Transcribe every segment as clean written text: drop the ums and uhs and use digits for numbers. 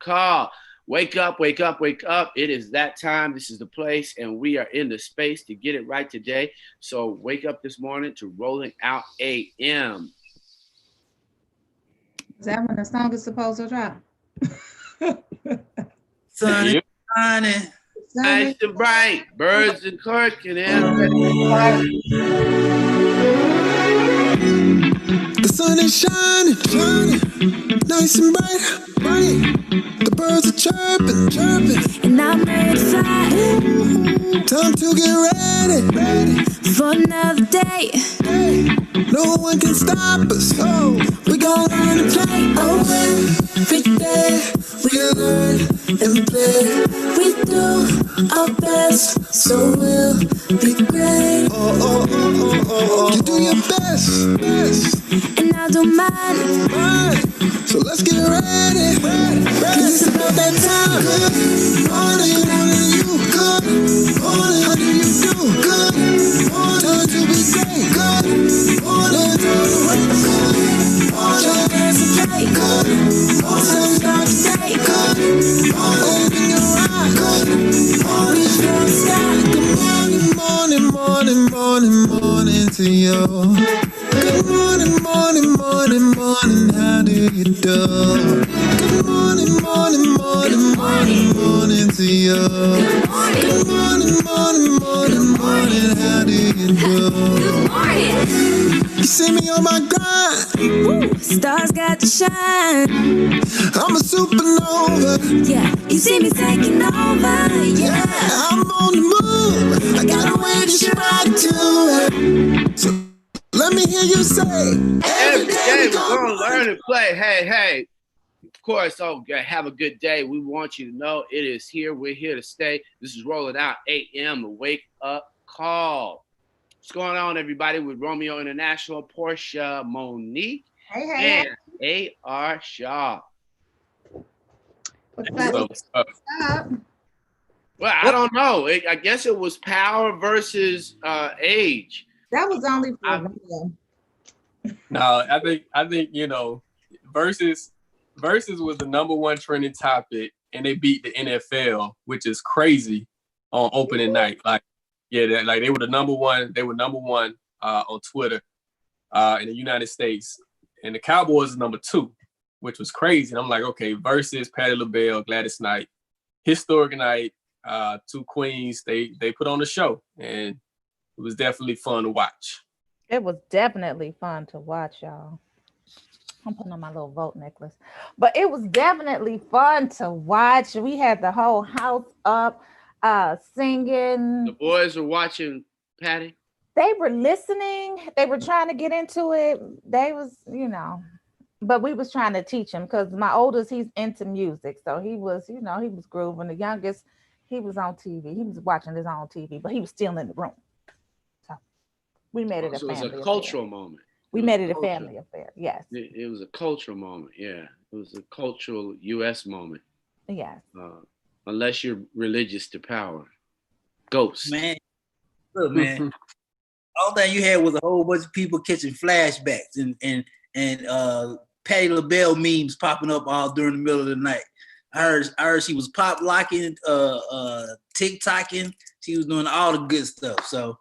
call. Wake up, wake up, wake up. It is that time. This is the place, and we are in the space to get it right today. So wake up this morning to Rolling Out AM. Is that when the song is supposed to drop? Sun is shining. Nice and bright. Birds and quirking. The sun is shining, shining, nice and bright, bright. The birds are chirping, chirping, and I'm ready to fly. Time to get ready, ready for another day. No one can stop us. Oh, we gon' learn to play. Oh, every day we learn and play. We do our best, so we'll be great. You do your best, best, and I'll do mine. So let's get ready, Cause it's about that time. Good morning, morning, you. Good morning, how do you do? Good morning, time to be great. Good morning, time to wake. Good morning, dance and play. Good morning, start today. Good morning, open your eyes. Good morning, reach for the sky. Good morning, morning, morning, morning to you. Good morning, morning, morning, morning, how do you do? Good morning, morning, morning, morning, morning to you. Good morning, morning, morning, morning, how do you do? Good morning. You see me on my grind. Ooh, stars got to shine. I'm a supernova. Yeah, you see me taking over. Yeah, I'm on the move. I got a way to shine to it. So let me hear you say, every day we're gonna learn and play. Hey. Of course, have a good day. We want you to know it is here. We're here to stay. This is Rolling Out AM, the wake up call. What's going on, everybody? With Romeo International, Portia Monique, and A.R. Shaw. What's up? Well, I don't know. I guess it was power versus age. That was only for Romeo. No, I think versus was the number one trending topic, and they beat the NFL, which is crazy on opening night. Like, yeah, they were the number one. They were number one on Twitter in the United States, and the Cowboys is number two, which was crazy. And I'm like, okay, versus Patti LaBelle, Gladys Knight, historic night, two queens. They put on the show, and it was definitely fun to watch. It was definitely fun to watch, y'all. I'm putting on my little vote necklace. But it was definitely fun to watch. We had the whole house up singing. The boys were watching Patty. They were listening. They were trying to get into it. They was, but we was trying to teach him because my oldest, he's into music. So he was, he was grooving. The youngest, he was on TV. He was watching his own TV, but he was still in the room. So we made it a family affair. It was a cultural moment. We made it a family affair. Yes. It was a cultural moment. Yeah. It was a cultural U.S. moment. Yes. Unless you're religious to power. Ghost. Man. Look, man. All that you had was a whole bunch of people catching flashbacks and Patti LaBelle memes popping up all during the middle of the night. I heard she was pop locking, TikToking. She was doing all the good stuff. So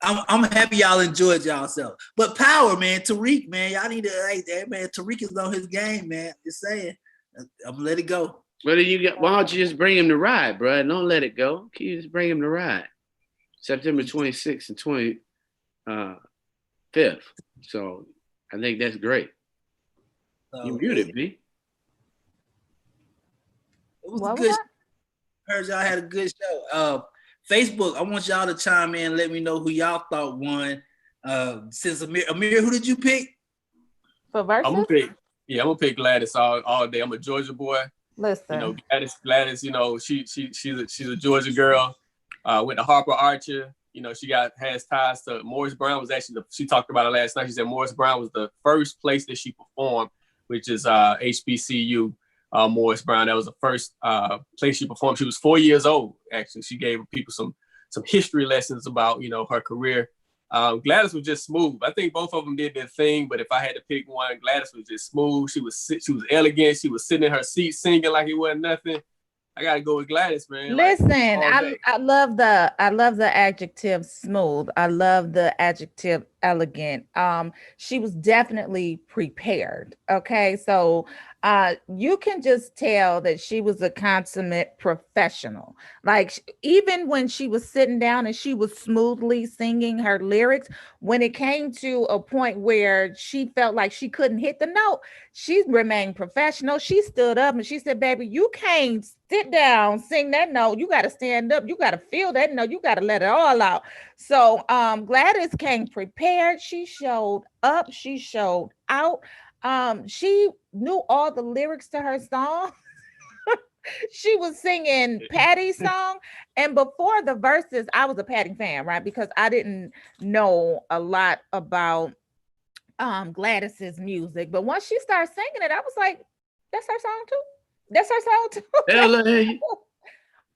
I'm happy y'all enjoyed yourself. But power, man, Tariq, man, y'all need to like that, man. Tariq is on his game, man. Just saying. I'm gonna let it go. Why don't you just bring him to ride, bro? Don't let it go. Can you just bring him to ride? September 26th and 25th. So I think that's great. You muted, B. It was a good show. Heard y'all had a good show. Facebook, I want y'all to chime in and let me know who y'all thought won. Since Amir, who did you pick? For versus? I'm gonna pick Gladys all day. I'm a Georgia boy. Listen. Gladys, she's a Georgia girl. Went to Harper Archer. She has ties to Morris Brown. Was actually she talked about it last night. She said Morris Brown was the first place that she performed, which is HBCU. Morris Brown. That was the first place she performed. She was 4 years old. Actually, she gave people some history lessons about her career Gladys was just smooth. I think both of them did their thing, but if I had to pick one, Gladys was just smooth. She was elegant. She was sitting in her seat singing like it wasn't nothing. I gotta go with Gladys, man. Listen, like, I love the adjective smooth. I love the adjective elegant. She was definitely prepared. Okay, so you can just tell that she was a consummate professional. Like even when she was sitting down and she was smoothly singing her lyrics, when it came to a point where she felt like she couldn't hit the note, she remained professional. She stood up and she said, "Baby, you can't sit down, sing that note. You got to stand up. You got to feel that note. You got to let it all out." So Gladys came prepared. She showed up. She showed out. She knew all the lyrics to her song. She was singing Patty's song. And before the verses, I was a Patty fan, right? Because I didn't know a lot about Gladys's music. But once she started singing it, I was like, that's her song too. That's her song too. LA.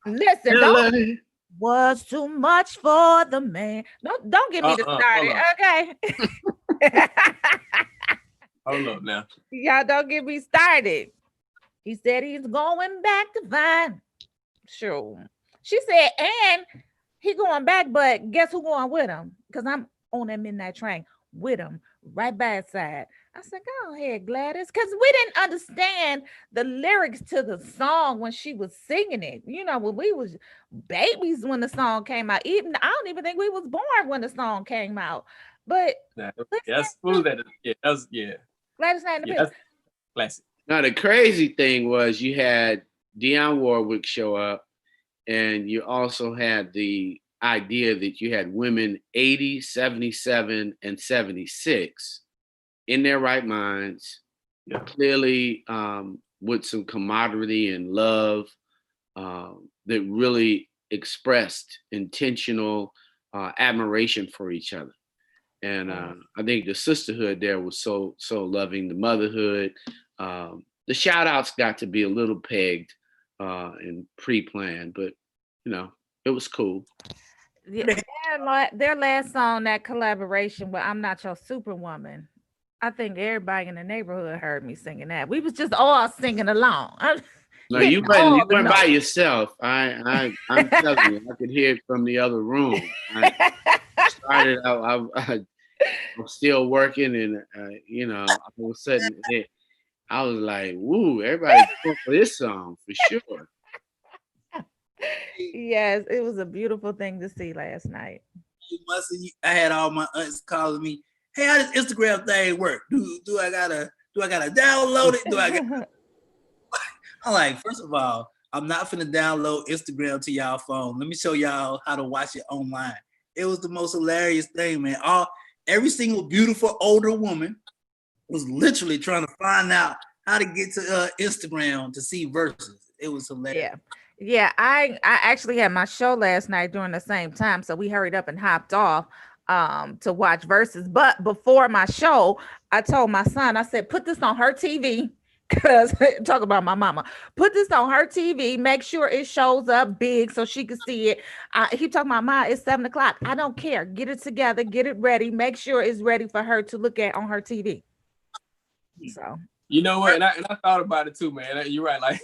Listen, LA. was too much for the man. Don't get me started, okay? Hold up now. Y'all don't get me started. He said he's going back to find. Sure. She said, and he going back, but guess who going with him? Because I'm on that midnight train with him, right by his side. I said, go ahead, Gladys, because we didn't understand the lyrics to the song when she was singing it. You know, when we was babies when the song came out. Even I don't even think we was born when the song came out. But that's smooth. Gladys Knight in the that's classic. Now the crazy thing was you had Dionne Warwick show up, and you also had the idea that you had women 80, 77, and 76 in their right minds, clearly with some camaraderie and love that really expressed intentional admiration for each other. And I think the sisterhood there was so loving, the motherhood. The shout outs got to be a little pegged and pre-planned, but you know, it was cool. Their last song, that collaboration with I'm Not Your Superwoman, I think everybody in the neighborhood heard me singing that. We was just all singing along. No, you went by yourself. I'm telling you, I could hear it from the other room. I started out, I'm still working, and you know, all of a sudden, I was like, "Woo!" Everybody's going for this song for sure. Yes, it was a beautiful thing to see last night. I had all my aunts calling me, "Hey, how does Instagram thing work? Do I gotta download it? Do I got?" I'm like, first of all, I'm not finna download Instagram to y'all phone. Let me show y'all how to watch it online. It was the most hilarious thing, man. Every single beautiful older woman was literally trying to find out how to get to Instagram to see verses. It was hilarious. Yeah, I actually had my show last night during the same time, so we hurried up and hopped off to watch verses. But before my show, I told my son, I said, put this on her TV. Because talk about my mama, put this on her TV, make sure it shows up big so she can see it. He talking about, Ma, it's 7 o'clock. I don't care. Get it together, get it ready, make sure it's ready for her to look at on her TV. So you know what, and I thought about it too, man. You're right. Like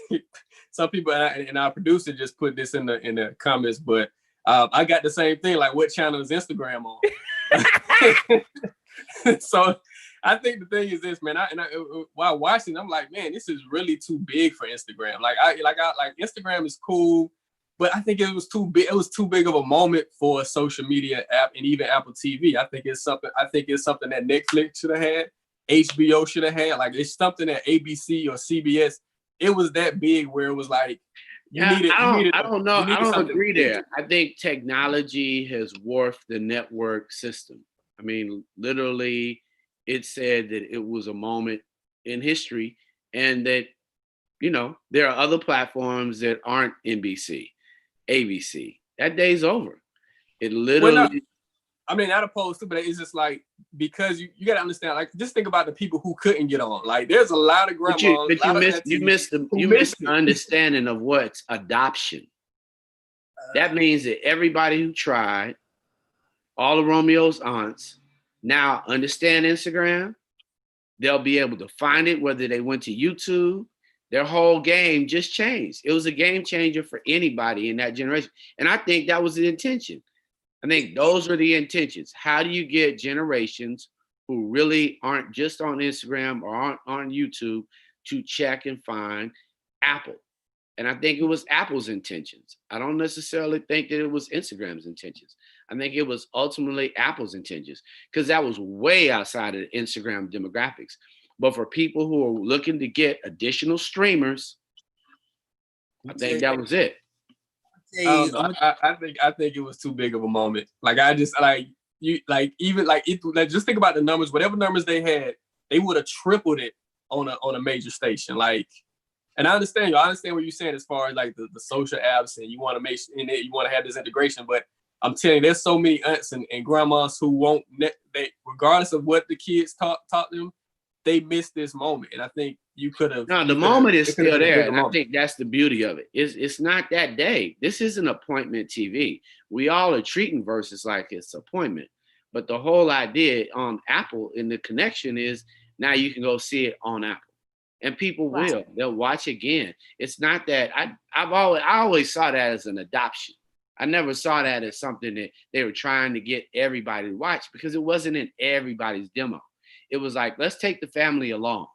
some people and our producer just put this in the comments, but I got the same thing. Like, what channel is Instagram on? So I think the thing is this, man. While watching, I'm like, man, this is really too big for Instagram. Like Instagram is cool, but I think it was too big. It was too big of a moment for a social media app and even Apple TV. I think it's something that Netflix should have had, HBO should have had. Like, it's something that ABC or CBS. It was that big where it was like, I don't know. I don't agree there. I think technology has dwarfed the network system. I mean, literally, it said that it was a moment in history, and that, you know, there are other platforms that aren't NBC, ABC. That day's over. It literally. Well, no, I mean, not opposed to, but it's just like, because you got to understand, like, just think about the people who couldn't get on. Like, there's a lot of grandmas. You missed the understanding of what's adoption. That means that everybody who tried all of Romeo's aunts now understand Instagram. They'll be able to find it, whether they went to YouTube. Their whole game just changed. It was a game changer for anybody in that generation. And I think that was the intention. I think those are the intentions. How do you get generations who really aren't just on Instagram or aren't on YouTube to check and find Apple? And I think it was Apple's intentions. I don't necessarily think that it was Instagram's intentions. I think it was ultimately Apple's intentions, because that was way outside of the Instagram demographics. But for people who are looking to get additional streamers, I think that was it. I think it was too big of a moment. Like I just just think about the numbers. Whatever numbers they had, they would have tripled it on a major station. Like, and I understand what you're saying as far as like the social apps, and you want to make in it, you want to have this integration. But I'm telling you, there's so many aunts and grandmas who won't. They, regardless of what the kids taught them, they missed this moment. And I think you could have. No, the moment is still there, and I think that's the beauty of it. It's not that day. This isn't appointment TV. We all are treating Versus like it's appointment, but the whole idea on Apple and the connection is now you can go see it on Apple. And people will. They'll watch again. It's not that I always saw that as an adoption. I never saw that as something that they were trying to get everybody to watch, because it wasn't in everybody's demo. It was like, let's take the family along.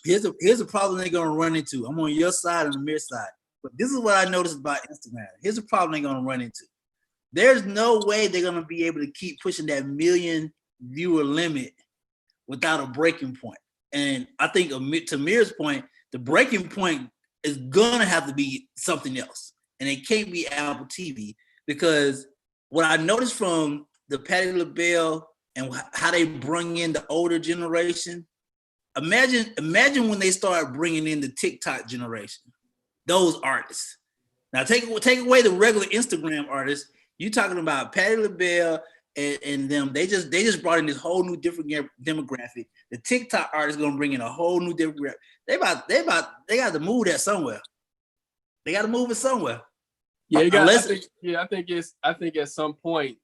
Here's a problem they're gonna run into. I'm on your side and Amir's side. But this is what I noticed about Instagram. Here's a problem they're gonna run into. There's no way they're gonna be able to keep pushing that 1 million viewer limit without a breaking point. And I think to Amir's point, the breaking point is gonna have to be something else. And it can't be Apple TV, because what I noticed from the Patti LaBelle and how they bring in the older generation, imagine when they start bringing in the TikTok generation, those artists. Now take away the regular Instagram artists. You're talking about Patti LaBelle and them. They just brought in this whole new different demographic. The TikTok artists gonna bring in a whole new demographic. They got to move that somewhere. They got to move it somewhere. Yeah, I think at some point,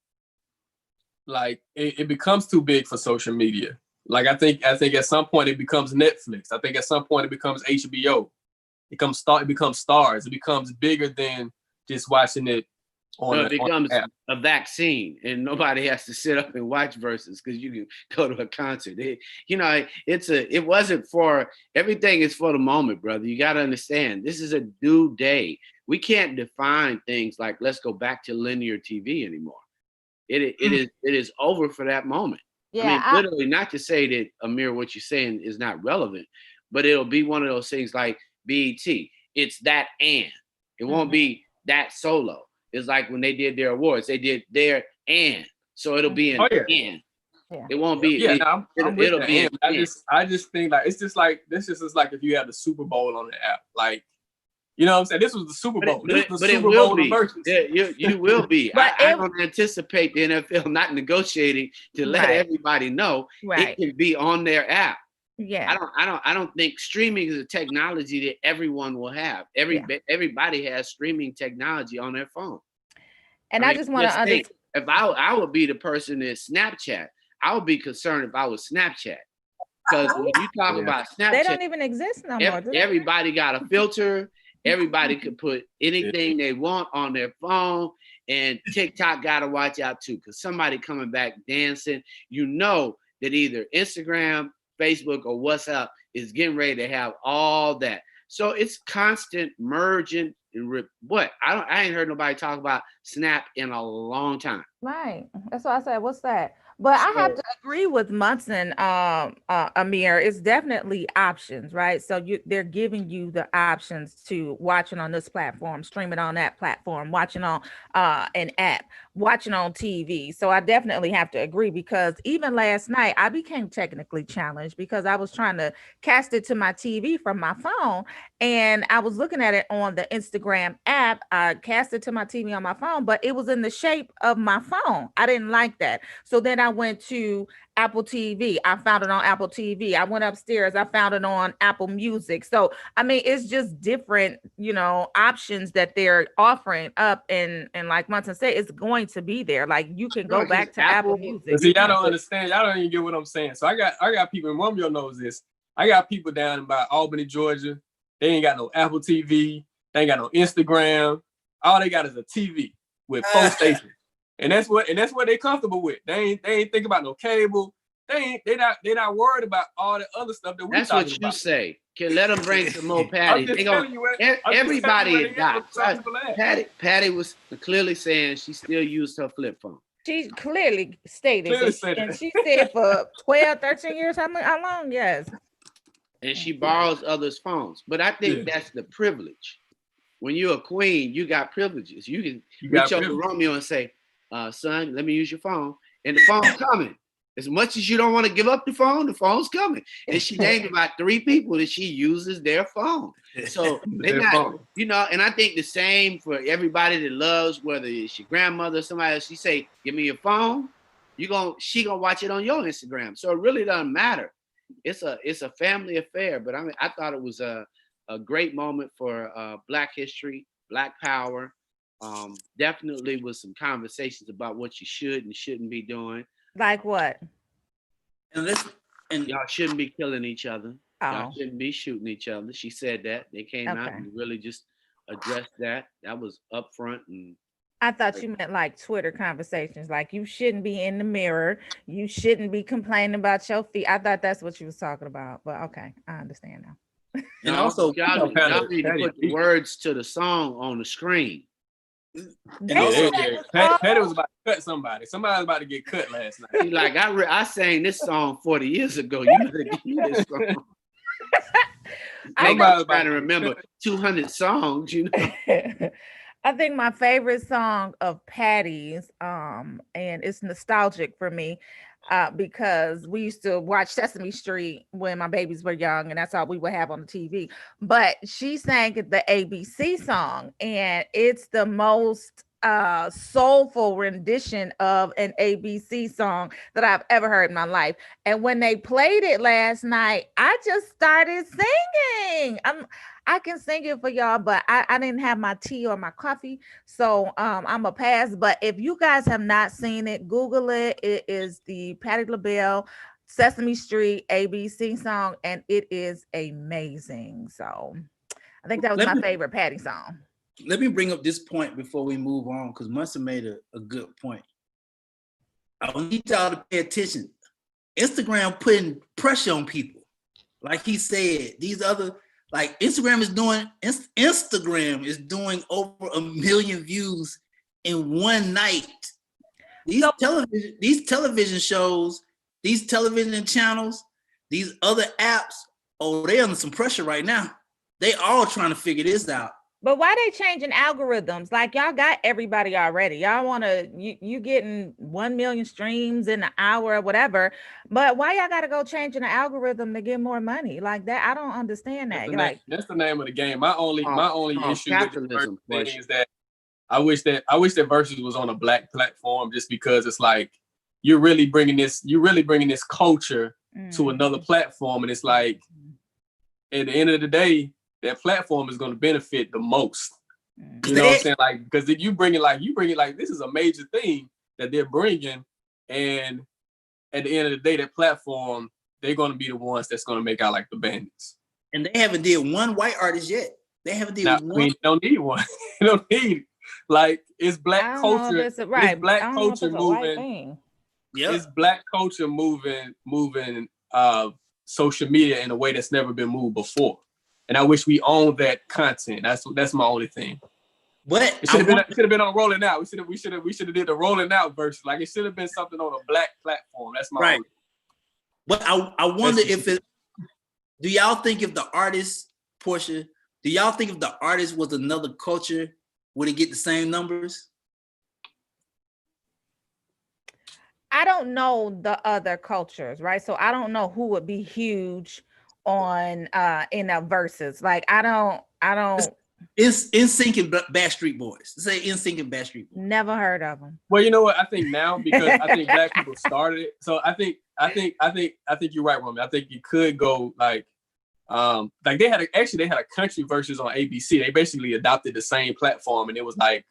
like it becomes too big for social media. Like I think at some point it becomes Netflix. I think at some point it becomes HBO. It becomes Stars. It becomes bigger than just watching it on. It becomes a vaccine, and nobody has to sit up and watch Versus, because you can go to a concert. It wasn't for everything. Is for the moment, brother. You got to understand. This is a new day. We can't define things like let's go back to linear TV anymore. It is over for that moment. Yeah, I mean, literally, not to say that, Amir, what you're saying is not relevant, but it'll be one of those things like BET. It's that and. It won't be that solo. It's like when they did their awards, they did their and. So it'll be an and. Yeah. It won't be. Yeah, it'll be. I just think like it's just like this is like if you have the Super Bowl on the app, like. You know what I'm saying? This was the Super Bowl. But it will be. Yeah, you will be. I don't anticipate the NFL not negotiating to let everybody know it can be on their app. Yeah. I don't think streaming is a technology that everyone will have. Everybody has streaming technology on their phone. And I just want to understand. If I would be the person in Snapchat, I would be concerned if I was Snapchat. Because when you talk about Snapchat, they don't even exist no more. Everybody got a filter. Everybody could put anything they want on their phone, and TikTok got to watch out too, because somebody coming back dancing, you know that either Instagram, Facebook, or WhatsApp is getting ready to have all that. So it's constant merging. I ain't heard nobody talk about Snap in a long time. Right. That's why I said, what's that? But I have to agree with Munson, Amir. It's definitely options, right? So they're giving you the options to watching on this platform, streaming on that platform, watching on an app, watching on TV. So I definitely have to agree, because even last night I became technically challenged because I was trying to cast it to my TV from my phone, And I was looking at it on the Instagram app. I cast it to my TV on my phone, but it was in the shape of my phone. I didn't like that. So then I went to Apple TV. I found it on Apple TV. I went upstairs. I found it on Apple Music. So, I mean, it's just different, options that they're offering up. And like Munson said, it's going to be there. Like you can go Right, 'cause back to Apple Music. But see, y'all don't understand. Y'all don't even get what I'm saying. So I got people, and Romeo knows this. I got people down by Albany, Georgia. They ain't got no Apple TV. They ain't got no Instagram. All they got is a TV with 4 stations, and that's what they comfortable with. They ain't think about no cable. They not worried about all the other stuff that we. That's what you say. Can let them bring some more patty. Everybody got Patty was clearly saying she still used her flip phone. She clearly stated and she said for 12, 13 years, how long? Yes. And she borrows others' phones. But I think that's the privilege. When you're a queen, you got privileges. You can reach up to Romeo and say, son, let me use your phone. And the phone's coming. As much as you don't want to give up the phone's coming. And she named about 3 people that she uses their phone. So they're not, and I think the same for everybody that loves, whether it's your grandmother or somebody else, she say, give me your phone. She gonna watch it on your Instagram. So it really doesn't matter. It's a family affair, but I thought it was a great moment for Black history, Black power. Definitely with some conversations about what you should and shouldn't be doing. Like what? And y'all shouldn't be killing each other. Y'all shouldn't be shooting each other. She said that. They came out and really just addressed that. That was upfront. And I thought you meant like Twitter conversations, like you shouldn't be in the mirror. You shouldn't be complaining about your feet. I thought that's what you was talking about, but okay, I understand now. And also, y'all need to put the words to the song on the screen. Patty was about to cut somebody. Somebody was about to get cut last night. She's like, I sang this song 40 years ago. You better give me this song. I'm trying to remember 200 songs, I think my favorite song of Patty's, and it's nostalgic for me, because we used to watch Sesame Street when my babies were young, and that's all we would have on the TV. But she sang the ABC song, and it's the most soulful rendition of an ABC song that I've ever heard in my life. And when they played it last night, I just started singing. I can sing it for y'all, but I didn't have my tea or my coffee, so I'm a pass. But if you guys have not seen it, Google it. It is the Patti LaBelle Sesame Street ABC song, and it is amazing. So I think that was my favorite Patti song. Let me bring up this point before we move on, because Munson made a good point. I need y'all to pay attention. Instagram putting pressure on people. Like he said, these other, like Instagram is doing over 1 million views in one night. These television shows, these television channels, these other apps, they're under some pressure right now. They all trying to figure this out. But why they changing algorithms? Like y'all got everybody already. Y'all want to, you getting 1 million streams in an hour or whatever. But why y'all got to go changing the algorithm to get more money? Like that, I don't understand that. That's the name of the game. My only issue with the Versus thing is that I wish that Versus was on a Black platform, just because it's like you're really bringing this culture to another platform, and it's like at the end of the day, that platform is going to benefit the most. You know what I'm saying? Like, because if you bring it like this is a major thing that they're bringing, and at the end of the day, that platform, they're going to be the ones that's going to make out like the bandits. And they haven't did one white artist yet. They haven't did one. I mean, don't need one. You don't need, like, it's Black culture. It's Black culture moving. Yep. It's Black culture moving social media in a way that's never been moved before. And I wish we owned that content. That's my only thing. But it should have been on Rolling Out. We should have did the Rolling Out version. Like, it should have been something on a Black platform. That's my only. But I wonder do y'all think if the artist, Portia, do y'all think if the artist was another culture, would it get the same numbers? I don't know the other cultures, right? So I don't know who would be huge on in a verses. Like I don't NSYNC and Backstreet Boys. Say NSYNC and Backstreet Boys. never heard of them. Well, you know what? I think now because I think black people started it. So I think you're right, Roman. I think you could go like they had a country versus on ABC. They basically adopted the same platform, and it was like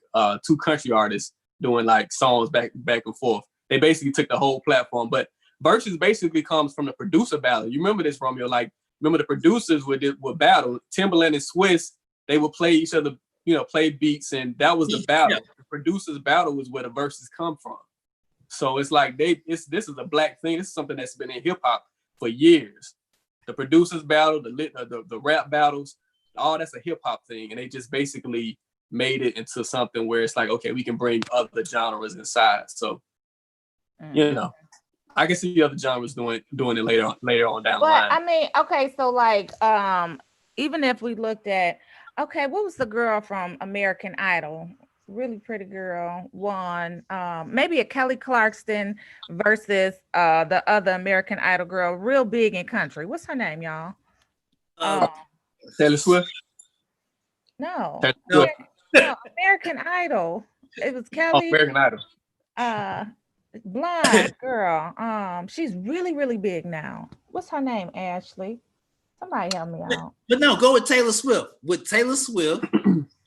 two country artists doing like songs back and forth. They basically took the whole platform, but versus basically comes from the producer battle. You remember this, Romeo? Like, remember the producers would battle. Timberland and Swiss, they would play each other, play beats, and that was the battle. Yeah. The producers battle was where the verses come from. So it's like this is a black thing. This is something that's been in hip hop for years. The producers battle, the rap battles, all that's a hip hop thing, and they just basically made it into something where it's like, okay, we can bring other genres inside. So, I can see the other genres doing it later on down the line. I mean, okay, so like, even if we looked at, okay, what was the girl from American Idol? Really pretty girl won. Maybe a Kelly Clarkson versus the other American Idol girl, real big in country. What's her name, y'all? Taylor Swift. No, American Idol. It was Kelly. American Idol. Blonde girl. She's really, really big now. What's her name, Ashley? Somebody help me out. But no, go with Taylor Swift. With Taylor Swift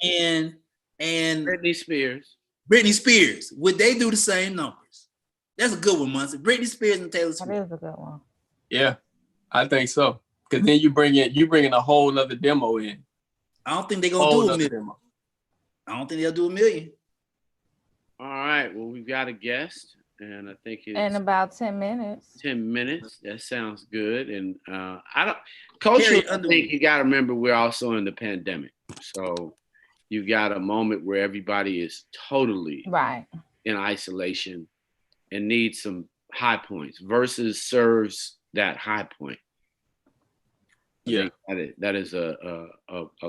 and Britney Spears. Would they do the same numbers? That's a good one, Muncie. Britney Spears and Taylor Swift. That is a good one. Yeah, I think so. Because then you bring in a whole nother demo in. I don't think they're gonna do a million. Demo. I don't think they'll do a million. All right. Well, we've got a guest, and I think it's in about 10 minutes. 10 minutes. That sounds good. And I think you got to remember we're also in the pandemic, so you got a moment where everybody is totally right in isolation and needs some high points. Versus serves that high point. Yeah, that is a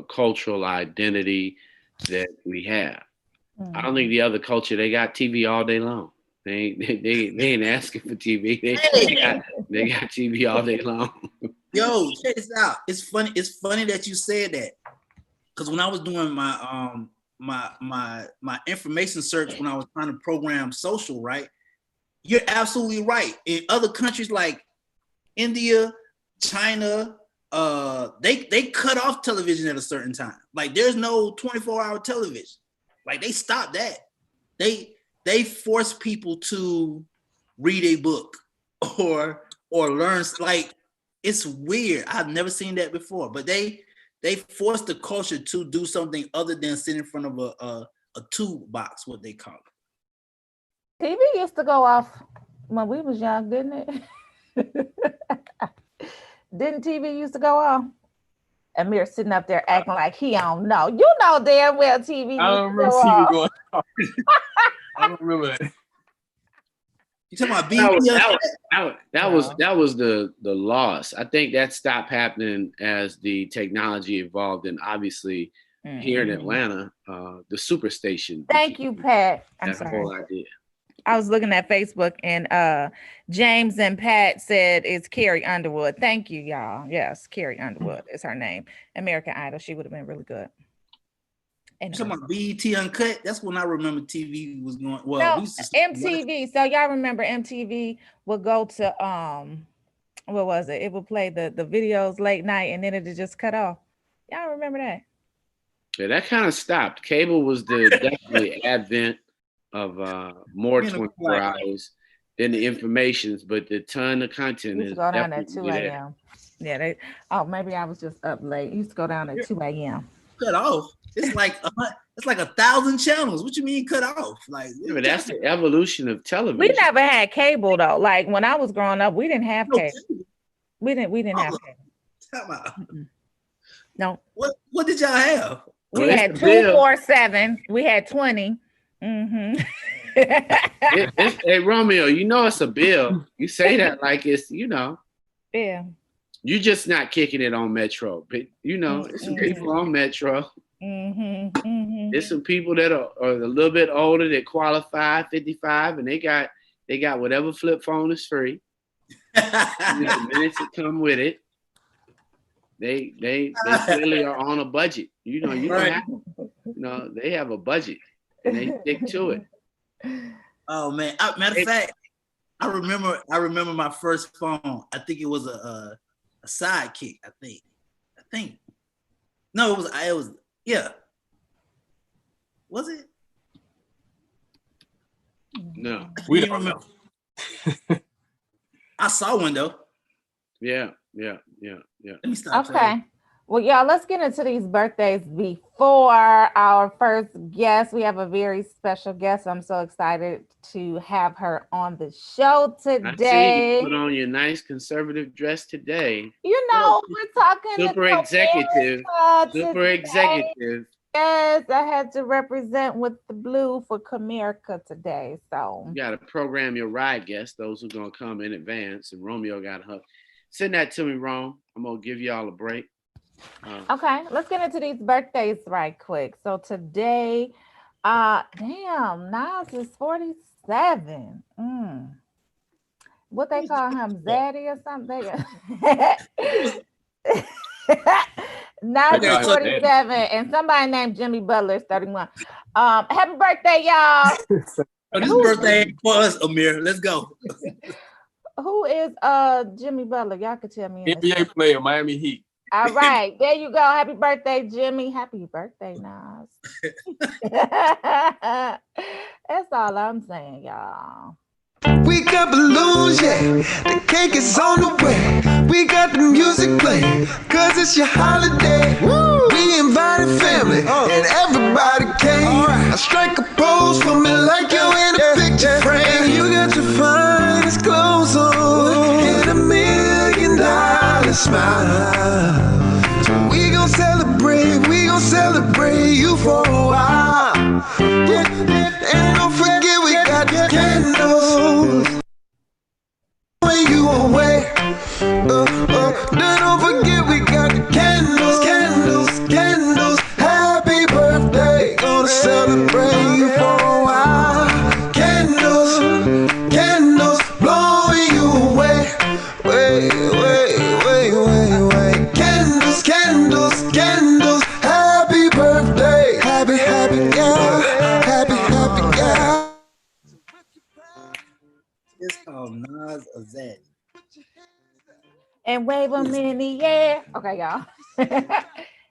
cultural identity that we have. Mm-hmm. I don't think the other culture, they got TV all day long. They ain't asking for TV. They got TV all day long. Yo, check this out. It's funny that you said that. Because when I was doing my my information search when I was trying to program social, right? You're absolutely right. In other countries like India, China, they cut off television at a certain time. Like there's no 24-hour television. Like they stopped that. They force people to read a book or learn. Like it's weird. I've never seen that before. But they force the culture to do something other than sit in front of a tube box, what they call it. TV used to go off when we was young, didn't it? Didn't TV used to go off? Amir sitting up there acting like he don't know. You know damn well TV. I don't remember TV going off. I don't remember that. You talking about BT? That was the loss. I think that stopped happening as the technology evolved, and obviously here in Atlanta, the superstation. Thank you, Pat. I'm sorry. Whole idea. I was looking at Facebook, and James and Pat said it's Carrie Underwood. Thank you, y'all. Yes, Carrie Underwood is her name. American Idol. She would have been really good. And talking about BET Uncut, that's when I remember TV was going. Well, no, MTV. So y'all remember MTV would go to what was it? It would play the videos late night, and then it just cut off. Y'all remember that? Yeah, that kind of stopped. Cable was the definitely advent of more 24 hours than the informations, but the ton of content is go down at 2 a.m. Yeah, maybe I was just up late. It used to go down at 2 a.m. Cut off. It's like 1,000 channels. What you mean cut off? Like, yeah, but that's the evolution of television. We never had cable though. Like when I was growing up, we didn't have cable. We didn't have cable. No. What did y'all have? We had 247. We had 20. Mm-hmm. Hey Romeo, you know it's a bill. You say that like it's Yeah. You're just not kicking it on Metro, but it's some people on Metro. Mm-hmm. Mm-hmm. There's some people that are a little bit older that qualify 55, and they got whatever flip phone is free. The minutes that come with it. They clearly are on a budget. You know, Right. they have a budget and they stick to it. Oh man! Matter of fact, I remember my first phone. I think it was a Sidekick. I think. No, it was yeah. Was it? No. We I don't know. I saw one though. Yeah. Let me stop. Okay. Well, y'all, let's get into these birthdays before our first guest. We have a very special guest. I'm so excited to have her on the show I see today. you put on your nice conservative dress today. You know, we're talking Super to executive. Comerica Super today. executive. Yes, I had to represent with the blue for Comerica today. So You got to program your ride guests, those who are going to come in advance. And Romeo got her. Send that to me, Rome. I'm going to give y'all a break. okay, let's get into these birthdays right quick. So today, damn, Nas is 47. What they call him, Zaddy or something? Nas is 47, and somebody named Jimmy Butler is 31. Happy birthday, y'all! Oh, this birthday for us, Amir. Let's go. Who is Jimmy Butler? Y'all could tell me. NBA player, Miami Heat. All right, there you go. Happy birthday, Jimmy. Happy birthday, Nas. That's all I'm saying, y'all. We got balloons, yeah. The cake is on the way. We got the music playing, cause it's your holiday. We invited family, and everybody came. I strike a pose for me like you in a picture frame. You got your finest clothes on, and $1 million smile. So we gon' celebrate you for a while. And don't forget we got the candles when you away. Don't forget we got the candles. Happy birthday, gonna celebrate you for a while. Candles, blowing you away. Wait. Candles. Happy birthday, happy girl. It's called Nas Azad. And wave them in the air. Okay, y'all.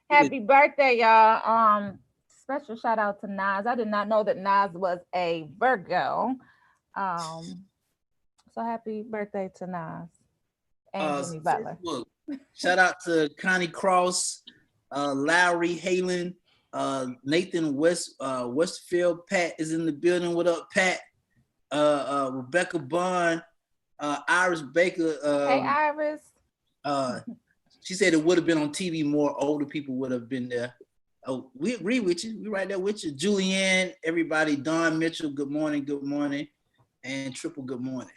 Happy birthday, y'all. Special shout out to Nas. I did not know that Nas was a Virgo. So happy birthday to Nas and Jimmy Butler. Shout out to Connie Cross, Lowry Halen, Nathan Westfield. Pat is in the building. What up, Pat? Rebecca Bond, Iris Baker. Hey, Iris. She said it would have been on TV. More older people would have been there. Oh, we agree with you. We right there with you. Julianne, everybody. Don Mitchell, good morning. And Triple, good morning.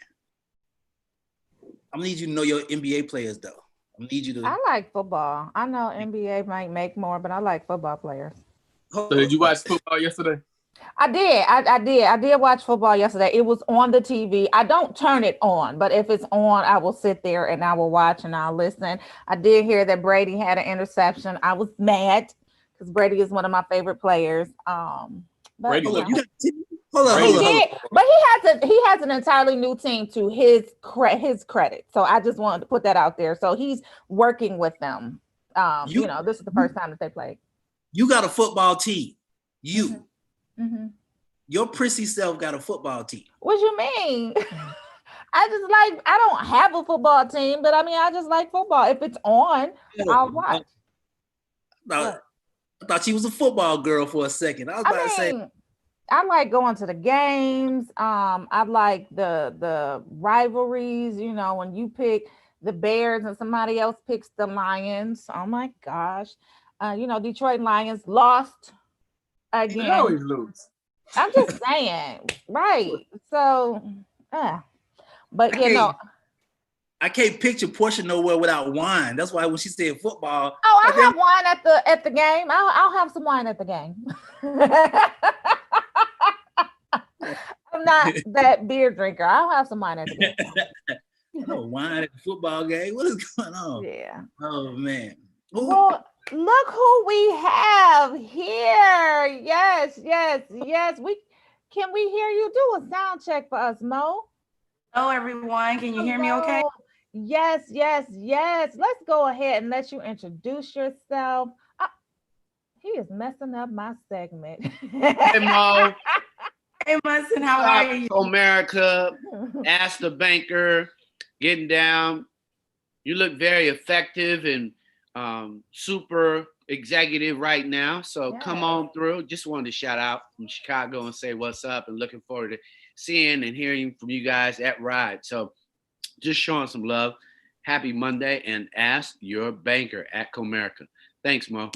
I'm gonna need you to know your NBA players though. I like football. I know NBA might make more, but I like football players. So did you watch football yesterday? I did. I did watch football yesterday. It was on the TV. I don't turn it on, but if it's on, I will sit there and I will watch and I'll listen. I did hear that Brady had an interception. I was mad because Brady is one of my favorite players. But Brady, Hold on. But he has an entirely new team to his credit. So I just wanted to put that out there. So he's working with them. This is the first time that they played. You got a football team. Mm-hmm. Your prissy self got a football team. What you mean? I don't have a football team, but I just like football. If it's on, I'll watch. I thought she was a football girl for a second. I was about to say. I like going to the games. I like the rivalries, when you pick the Bears and somebody else picks the Lions. Oh my gosh. Detroit Lions lost again. They always lose. I'm just saying, right? So, but I can't picture Portia nowhere without wine. That's why when she said football. Oh, I'll have wine at the game. I'll have some wine at the game. I'm not that beer drinker. I'll have some wine at the game. Wine at the football game. What is going on? Yeah. Oh man. Well, look who we have here. Yes, yes, yes. Can we hear you? Do a sound check for us, Mo. Hello, everyone. Can you hear me okay? Hello. Yes, yes, yes. Let's go ahead and let you introduce yourself. He is messing up my segment. Hey, Mo. Hey, Munson, how are you? America, Ask the Banker, getting down. You look very effective and super executive right now. So come on through. Just wanted to shout out from Chicago and say what's up and looking forward to seeing and hearing from you guys at Ride. So just showing some love. Happy Monday and Ask Your Banker at Comerica. Thanks, Mo.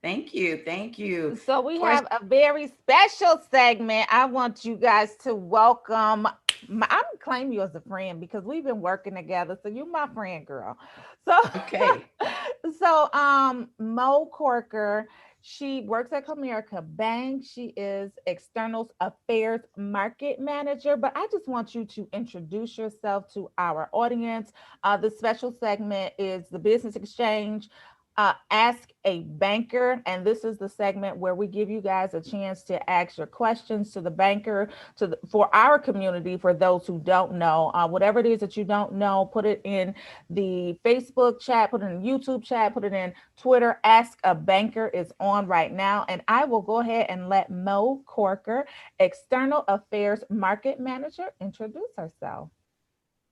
Thank you. Thank you. So we have a very special segment. I want you guys to welcome. I'm gonna claim you as a friend because we've been working together. So you're my friend, girl. So Okay. So Mo Corker, she works at Comerica Bank. She is External Affairs Market Manager. But I just want you to introduce yourself to our audience. The special segment is the Business Exchange. Ask a Banker, and this is the segment where we give you guys a chance to ask your questions to the banker, for our community. For those who don't know, whatever it is that you don't know, put it in the Facebook chat, put it in the YouTube chat, put it in Twitter. Ask a Banker is on right now, and I will go ahead and let Mo Corker, External Affairs Market Manager, introduce herself.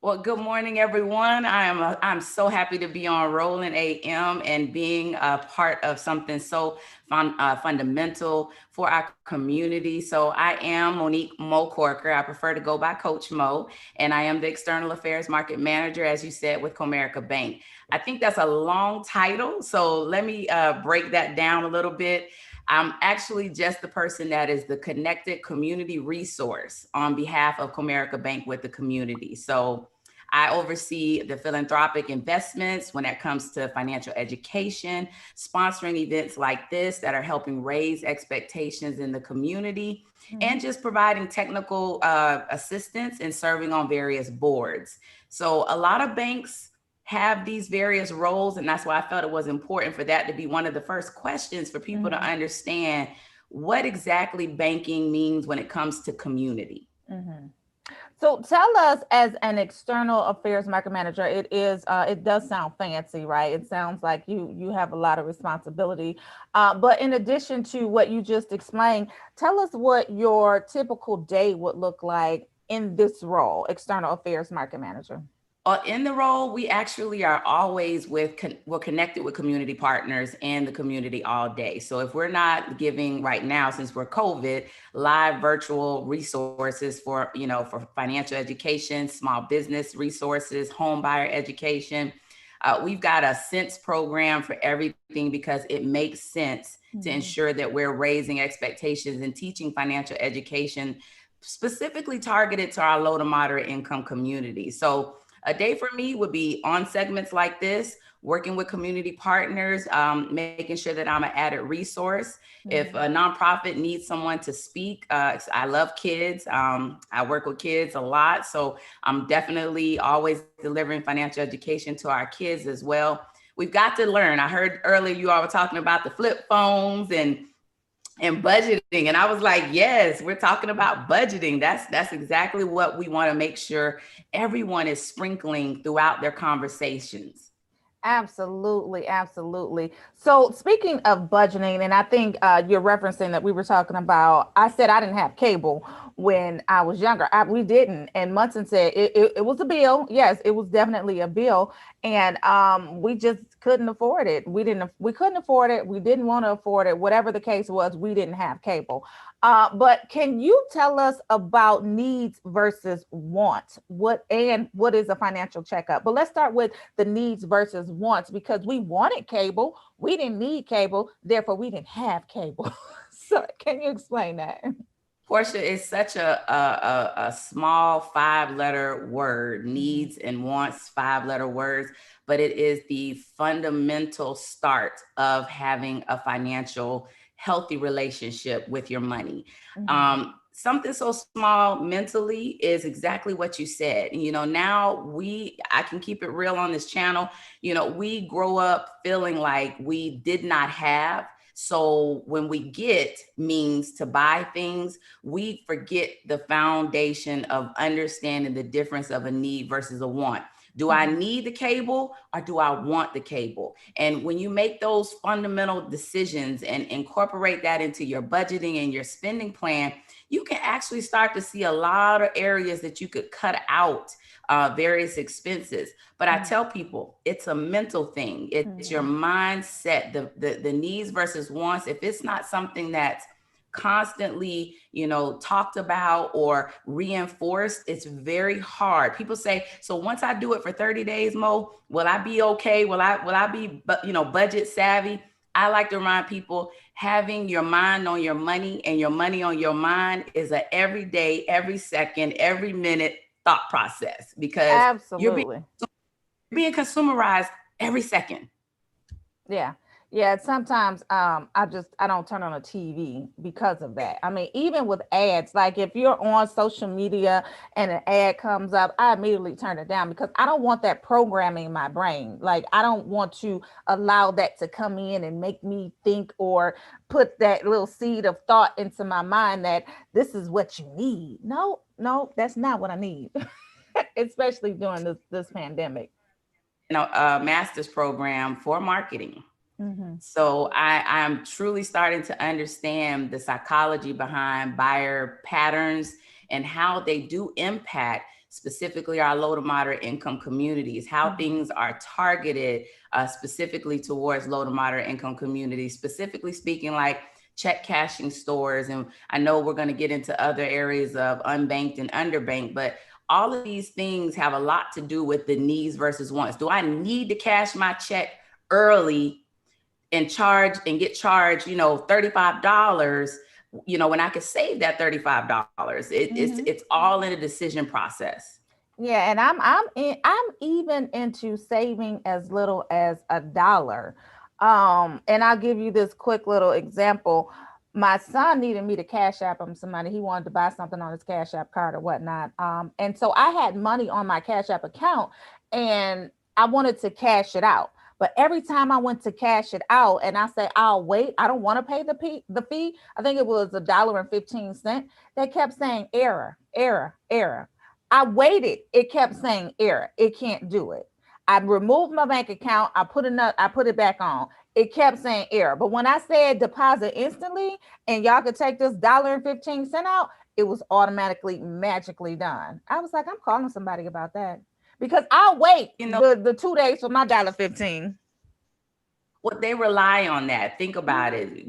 Well, good morning, everyone. I'm so happy to be on Rolling AM and being a part of something so fundamental for our community. So I am Monique Mo Corker. I prefer to go by Coach Mo, and I am the External Affairs Market Manager, as you said, with Comerica Bank. I think that's a long title, so let me break that down a little bit. I'm actually just the person that is the connected community resource on behalf of Comerica Bank with the community. So I oversee the philanthropic investments when it comes to financial education, sponsoring events like this that are helping raise expectations in the community, and just providing technical assistance and serving on various boards. So a lot of banks have these various roles, and that's why I felt it was important for that to be one of the first questions for people to understand what exactly banking means when it comes to community. So tell us, as an external affairs market manager, it does sound fancy, right? It sounds like you have a lot of responsibility. But in addition to what you just explained, tell us what your typical day would look like in this role, external affairs market manager. In the role, we actually are always we're connected with community partners and the community all day. So if we're not giving right now, since we're COVID, live virtual resources for financial education, small business resources, home buyer education, we've got a sense program for everything because it makes sense to ensure that we're raising expectations and teaching financial education specifically targeted to our low to moderate income community. So a day for me would be on segments like this, working with community partners, making sure that I'm an added resource. If a nonprofit needs someone to speak, I love kids. I work with kids a lot. So I'm definitely always delivering financial education to our kids as well. We've got to learn. I heard earlier you all were talking about the flip phones and budgeting. And I was like, yes, we're talking about budgeting. That's exactly what we want to make sure everyone is sprinkling throughout their conversations. Absolutely, absolutely. So speaking of budgeting, and I think you're referencing that we were talking about, I said I didn't have cable when I was younger. We didn't. And Munson said it was a bill. Yes, it was definitely a bill. And we just couldn't afford it. We couldn't afford it. We didn't want to afford it. Whatever the case was, we didn't have cable. But can you tell us about needs versus wants? What is a financial checkup? But let's start with the needs versus wants, because we wanted cable. We didn't need cable. Therefore, we didn't have cable. So can you explain that? Portia, is such a small 5-letter word, needs and wants, 5-letter words, but it is the fundamental start of having a financial healthy relationship with your money. something so small mentally is exactly what you said. You know, now I can keep it real on this channel. You know, we grow up feeling like we did not have. So when we get means to buy things, we forget the foundation of understanding the difference of a need versus a want. Do I need the cable or do I want the cable? And when you make those fundamental decisions and incorporate that into your budgeting and your spending plan, you can actually start to see a lot of areas that you could cut out various expenses. But I tell people, it's a mental thing. It's your mindset, the needs versus wants. If it's not something that's constantly, you know, talked about or reinforced, it's very hard. People say, so once I do it for 30 days, Mo, will I be okay? Will I be, you know, budget savvy? I like to remind people, having your mind on your money and your money on your mind is a every day, every second, every minute thought process, because Absolutely. you're being consumerized every second. Yeah. Yeah. Sometimes I don't turn on a TV because of that. I mean, even with ads, like if you're on social media and an ad comes up, I immediately turn it down because I don't want that programming in my brain. Like I don't want to allow that to come in and make me think or put that little seed of thought into my mind that this is what you need. No, that's not what I need, especially during this pandemic. You know, a master's program for marketing. So I'm truly starting to understand the psychology behind buyer patterns and how they do impact specifically our low to moderate income communities, how things are targeted specifically towards low to moderate income communities, specifically speaking like check cashing stores. And I know we're going to get into other areas of unbanked and underbanked, but all of these things have a lot to do with the needs versus wants. Do I need to cash my check early and get charged, you know, $35, you know, when I could save that $35? It's all in a decision process. Yeah, and I'm even into saving as little as $1. And I'll give you this quick little example. My son needed me to cash app him some money. He wanted to buy something on his cash app card or whatnot. And so I had money on my cash app account and I wanted to cash it out. But every time I went to cash it out and I said, I'll wait, I don't want to pay the fee. I think it was $1.15. They kept saying error, error, error. I waited. It kept saying error. It can't do it. I removed my bank account. I put it back on. It kept saying error. But when I said deposit instantly and y'all could take this $1.15 out, it was automatically magically done. I was like, I'm calling somebody about that. Because I'll wait, you know, the 2 days for my $1.15. Well, they rely on that. Think about it.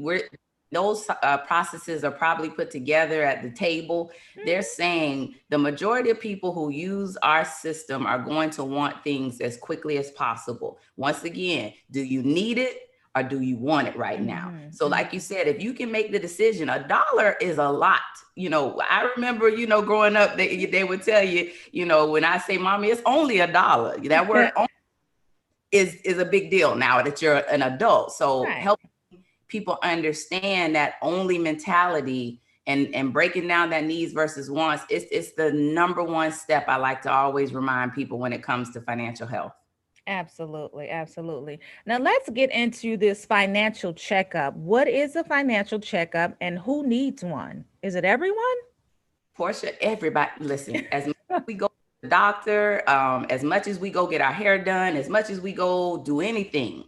Those processes are probably put together at the table. They're saying the majority of people who use our system are going to want things as quickly as possible. Once again, do you need it or do you want it right now? So like you said, if you can make the decision, $1 is a lot. You know, I remember, you know, growing up, they would tell you, you know, when I say, mommy, it's only $1. That word is a big deal now that you're an adult. So helping people understand that only mentality and breaking down that needs versus wants, it's the number one step I like to always remind people when it comes to financial health. Absolutely. Absolutely. Now let's get into this financial checkup. What is a financial checkup and who needs one? Is it everyone? Portia, everybody. Listen, as much as we go to the doctor, as much as we go get our hair done, as much as we go do anything,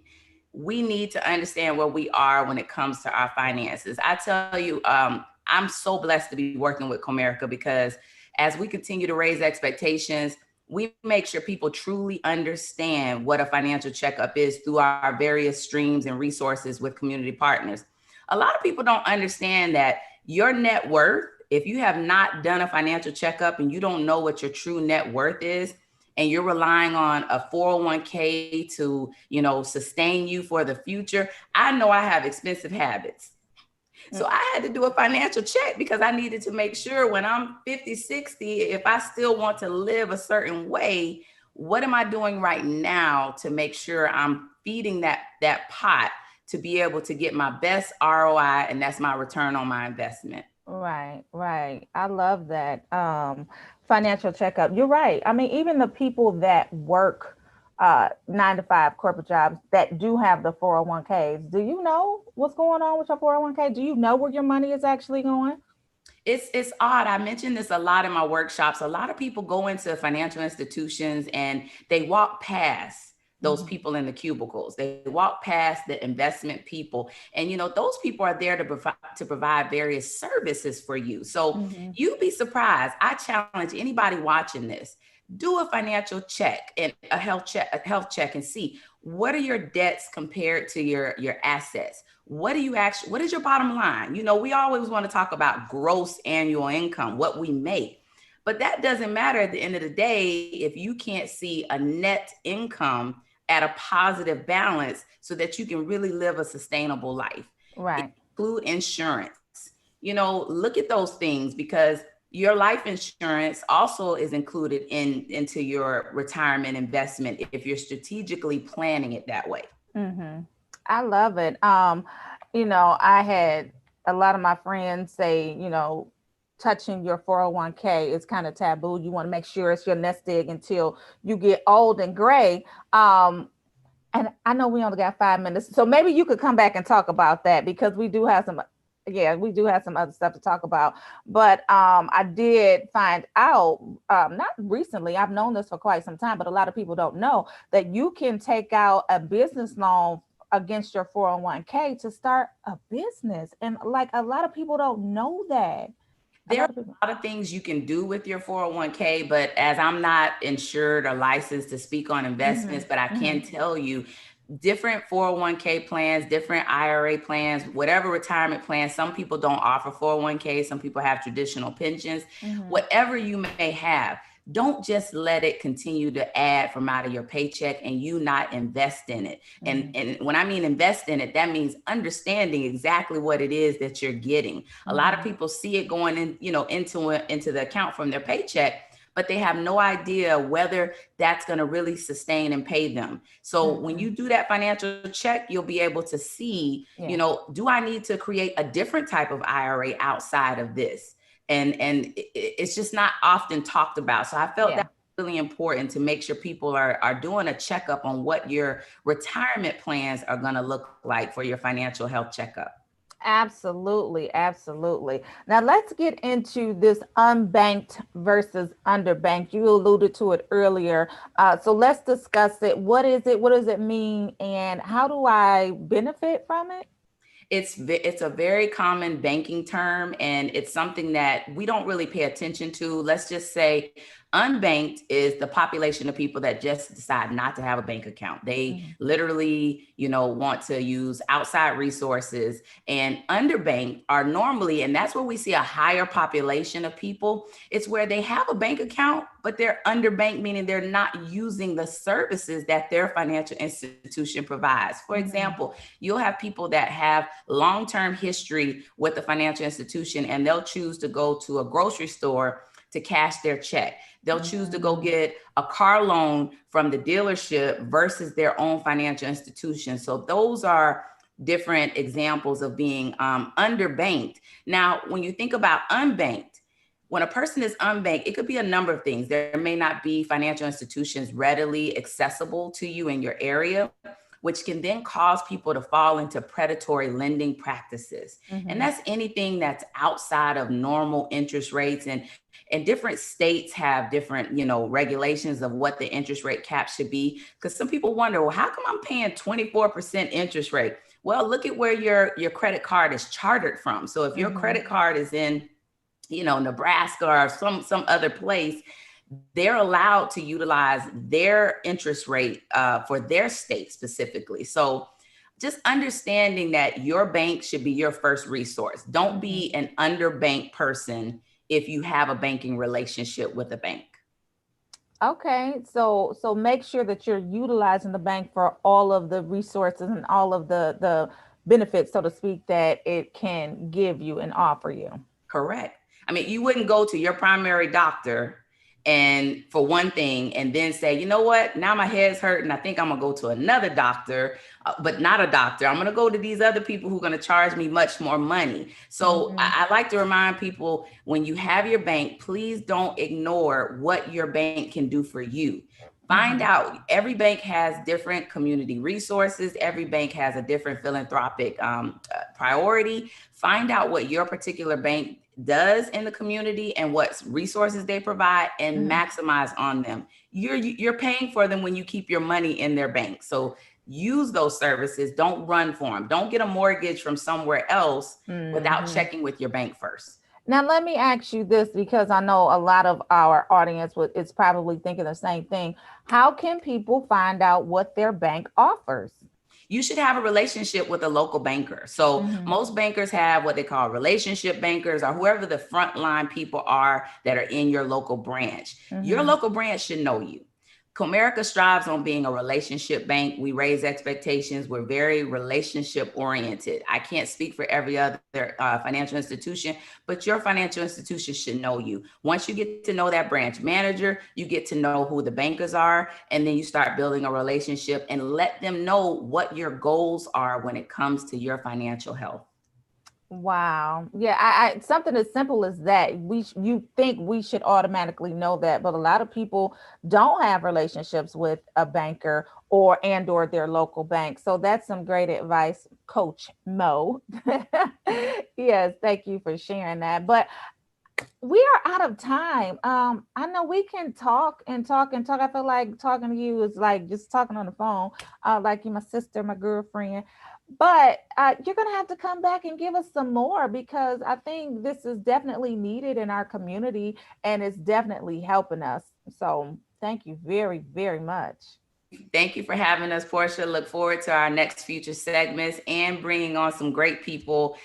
we need to understand where we are when it comes to our finances. I tell you, I'm so blessed to be working with Comerica because as we continue to raise expectations, we make sure people truly understand what a financial checkup is through our various streams and resources with community partners. A lot of people don't understand that your net worth, if you have not done a financial checkup and you don't know what your true net worth is, and you're relying on a 401k to, you know, sustain you for the future. I know I have expensive habits. So I had to do a financial check because I needed to make sure when I'm 50, 60, if I still want to live a certain way, what am I doing right now to make sure I'm feeding that pot to be able to get my best ROI, and that's my return on my investment. Right, right. I love that. Financial checkup. You're right. I mean, even the people that work 9 to 5 corporate jobs that do have the 401ks, do you know what's going on with your 401k? Do you know where your money is actually going? It's odd. I mentioned this a lot in my workshops. A lot of people go into financial institutions and they walk past those Mhm. people in the cubicles. They walk past the investment people, and those people are there to provide various services for you. So Mhm. you'd be surprised. I challenge anybody watching this: do a financial check and a health check, and see what are your debts compared to your assets. What is your bottom line? We always want to talk about gross annual income, what we make, but that doesn't matter at the end of the day if you can't see a net income at a positive balance so that you can really live a sustainable life. Right. Include insurance. Look at those things, because your life insurance also is included into your retirement investment if you're strategically planning it that way. Hmm. I love it. I had a lot of my friends say, touching your 401k is kind of taboo. You want to make sure it's your nest egg until you get old and gray. And I know we only got 5 minutes, so maybe you could come back and talk about that because we do have some, yeah, we do have some other stuff to talk about. But I did find out, not recently, I've known this for quite some time, but a lot of people don't know that you can take out a business loan against your 401k to start a business. And like a lot of people don't know that. A There are lot of people. a lot of things you can do with your 401k, but as I'm not insured or licensed to speak on Hmm. investments, but I can Hmm. tell you different 401k plans, different IRA plans, whatever retirement plans. Some people don't offer 401k, some people have traditional pensions. Hmm. Whatever you may have, don't just let it continue to add from out of your paycheck and you not invest in it. And Hmm. and when I mean invest in it, that means understanding exactly what it is that you're getting. A lot of Hmm. people see it going in, into the account from their paycheck, but they have no idea whether that's going to really sustain and pay them. So when Hmm. you do that financial check, you'll be able to see, Yeah. do I need to create a different type of IRA outside of this? And it's just not often talked about. So I felt Yeah. that really important to make sure people are doing a checkup on what your retirement plans are going to look like for your financial health checkup. Absolutely, absolutely. Now let's get into this unbanked versus underbanked. You alluded to it earlier. So let's discuss it. What is it? What does it mean? And how do I benefit from it? It's a very common banking term, and it's something that we don't really pay attention to. Let's just say unbanked is the population of people that just decide not to have a bank account. They Mhm. literally, want to use outside resources. And underbanked are normally, and that's where we see a higher population of people. It's where they have a bank account, but they're underbanked, meaning they're not using the services that their financial institution provides. For Mhm. example, you'll have people that have long-term history with the financial institution, and they'll choose to go to a grocery store to cash their check. They'll choose to go Mhm. get a car loan from the dealership versus their own financial institution. So those are different examples of being underbanked. Now, when you think about unbanked, when a person is unbanked, it could be a number of things. There may not be financial institutions readily accessible to you in your area, which can then cause people to fall into predatory lending practices. And Mhm. that's anything that's outside of normal interest rates. And different states have different, regulations of what the interest rate cap should be. Because some people wonder, well, how come I'm paying 24% interest rate? Well, look at where your credit card is chartered from. So if your Mhm. credit card is in, Nebraska or some other place, they're allowed to utilize their interest rate for their state specifically. So just understanding that your bank should be your first resource. Don't Mhm. be an underbanked person if you have a banking relationship with a bank. Okay, so make sure that you're utilizing the bank for all of the resources and all of the benefits, so to speak, that it can give you and offer you. Correct. I mean, you wouldn't go to your primary doctor and for one thing, and then say, you know what, now my head's hurting. I think I'm gonna go to another doctor, but not a doctor. I'm gonna go to these other people who are gonna charge me much more money. So I like to remind people, when you have your bank, please don't ignore what your bank can do for you. Find out, every bank has different community resources. Every bank has a different philanthropic priority. Find out what your particular bank does in the community and what resources they provide, and maximize on them. You're paying for them when you keep your money in their bank. So use those services. Don't run for them. Don't get a mortgage from somewhere else without checking with your bank first. Now, let me ask you this, because I know a lot of our audience is probably thinking the same thing. How can people find out what their bank offers? You should have a relationship with a local banker. So most bankers have what they call relationship bankers, or whoever the frontline people are that are in your local branch. Your local branch should know you. Comerica strives on being a relationship bank. We raise expectations. We're very relationship oriented. I can't speak for every other financial institution, but your financial institution should know you. Once you get to know that branch manager, you get to know who the bankers are, and then you start building a relationship and let them know what your goals are when it comes to your financial health. Wow. Yeah, I something as simple as that. You think we should automatically know that, but a lot of people don't have relationships with a banker or their local bank. So that's some great advice, Coach Mo. Yes, thank you for sharing that. But we are out of time. I know we can talk and talk and talk. I feel like talking to you is like just talking on the phone, like you're my sister, my girlfriend. But you're going to have to come back and give us some more, because I think this is definitely needed in our community and it's definitely helping us. So thank you very, very much. Thank you for having us, Portia. Look forward to our next future segments and bringing on some great people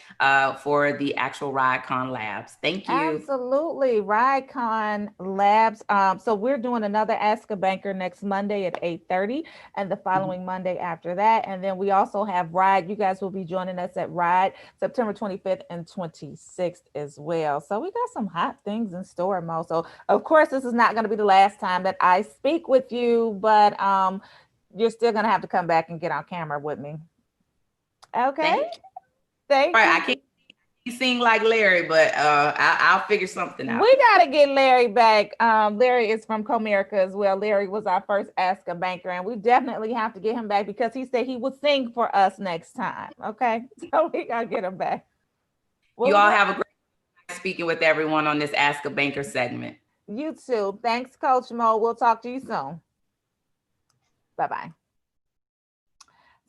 for the actual RideCon Labs. Thank you. Absolutely. RideCon Labs. So we're doing another Ask a Banker next Monday at 8:30 and the following Monday after that. And then we also have Ride. You guys will be joining us at Ride September 25th and 26th as well. So we got some hot things in store, Mo. So of course, this is not going to be the last time that I speak with you, but you're still going to have to come back and get on camera with me. Okay. Thank you. I can't sing like Larry, but I'll figure something out. We got to get Larry back. Larry is from Comerica as well. Larry was our first Ask a Banker, and we definitely have to get him back because he said he would sing for us next time. Okay. So we got to get him back. Well, you all have a great time speaking with everyone on this Ask a Banker segment. You too. Thanks, Coach Mo. We'll talk to you soon. Bye-bye.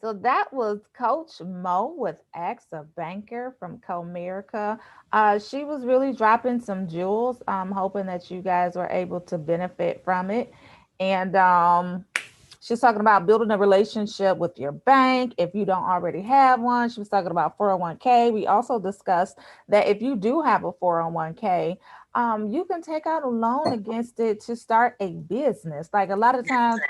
So that was Coach Mo with Ask a Banker from Comerica. She was really dropping some jewels. I'm hoping that you guys were able to benefit from it. And she's talking about building a relationship with your bank if you don't already have one. She was talking about 401k. We also discussed that if you do have a 401k, you can take out a loan against it to start a business. Like a lot of times,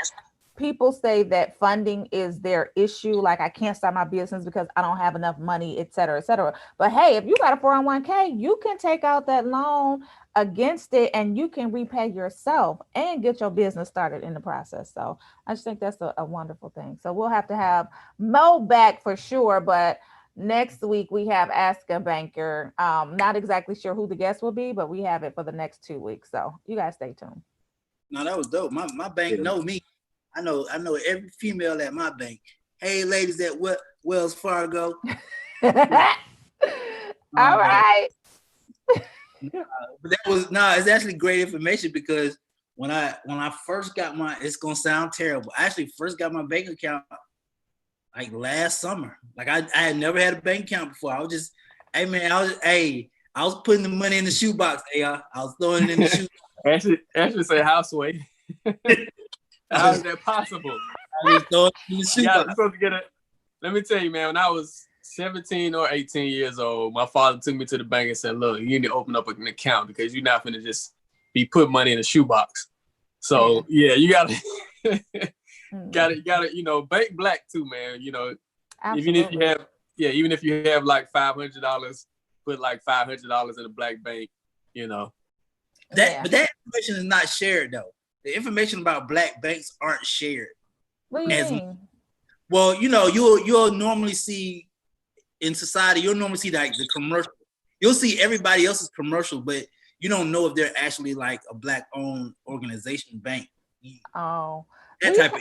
people say that funding is their issue. Like, I can't start my business because I don't have enough money, et cetera, et cetera. But hey, if you got a 401k, you can take out that loan against it and you can repay yourself and get your business started in the process. So I just think that's a wonderful thing. So we'll have to have Mo back for sure. But next week we have Ask a Banker. Not exactly sure who the guest will be, but we have it for the next 2 weeks. So you guys stay tuned. No, that was dope. My bank know me. I know every female at my bank. Hey, ladies at Wells Fargo. All right. But it's actually great information because when I first got it's gonna sound terrible. I actually first got my bank account like last summer. Like I had never had a bank account before. I was just, I was putting the money in the shoebox. I was throwing it in the shoebox. Ashley say houseway. How is that possible? I just throw it in the shoebox. You're supposed to get it. Let me tell you, man, when I was 17 or 18 years old, my father took me to the bank and said, look, you need to open up an account because you're not going to just be putting money in a shoebox. So yeah, you gotta bank black too, man. Absolutely. even if you have like $500, put like $500 in a black bank, But information is not shared though. The information about black banks aren't shared. What do you mean? Well, you'll normally see in society, you'll normally see like the commercial. You'll see everybody else's commercial, but you don't know if they're actually like a black-owned organization bank. Oh, That type of.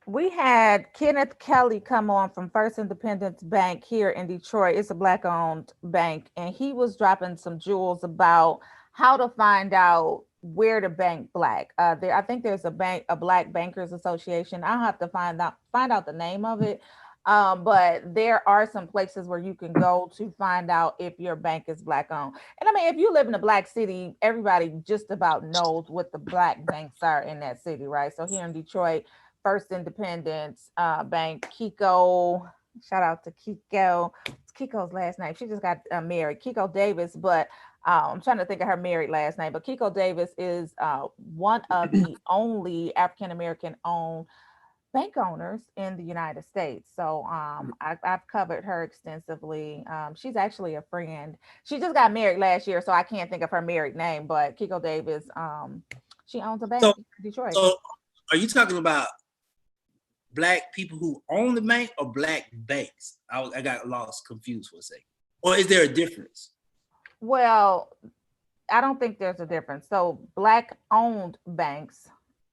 we had Kenneth Kelly come on from First Independence Bank here in Detroit. It's a black-owned bank, and he was dropping some jewels about how to find out where to bank black. I think there's a Black Bankers Association. I'll have to find out the name of it. But there are some places where you can go to find out if your bank is black owned. And I mean, if you live in a black city, everybody just about knows what the black banks are in that city, right? So here in Detroit, First Independence Bank, Kiko, shout out to Kiko. It's Kiko's last name. She just got married, Kiko Davis, but I'm trying to think of her married last name, but Kiko Davis is one of the only African-American owned bank owners in the United States. So I've covered her extensively. She's actually a friend. She just got married last year, so I can't think of her married name, but Kiko Davis, she owns a bank in Detroit. So are you talking about black people who own the bank or black banks? I got confused for a second. Or is there a difference? Well, I don't think there's a difference. So black owned banks,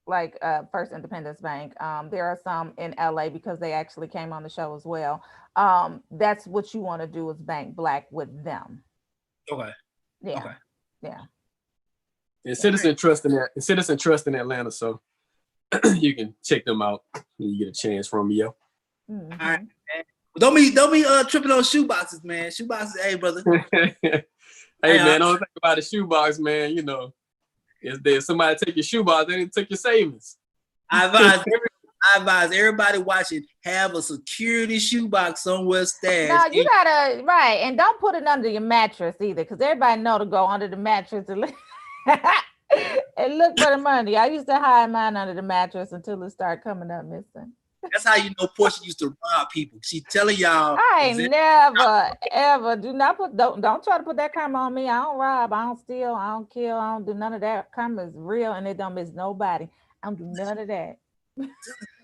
like First Independence Bank, there are some in LA because they actually came on the show as well. That's what you want to do, is bank black with them. Okay. Yeah. Okay. Yeah. And Citizen Trust in Atlanta, so you can check them out when you get a chance from me, yo. Mm-hmm. All right, man. Don't be tripping on shoe boxes, man. Shoe boxes, hey brother. Hey man, don't think about a shoebox, man. You know, if somebody take your shoebox, they didn't take your savings. I advise everybody watching, have a security shoebox somewhere stashed. No, you gotta, right, and don't put it under your mattress either, because everybody know to go under the mattress and look, and look for the money. I used to hide mine under the mattress until it started coming up missing. That's how you know Portia used to rob people. She's telling y'all. I ain't never ever don't try to put that karma on me. I don't rob, I don't steal, I don't kill, I don't do none of that. Karma is real and it don't miss nobody. I don't do none of that.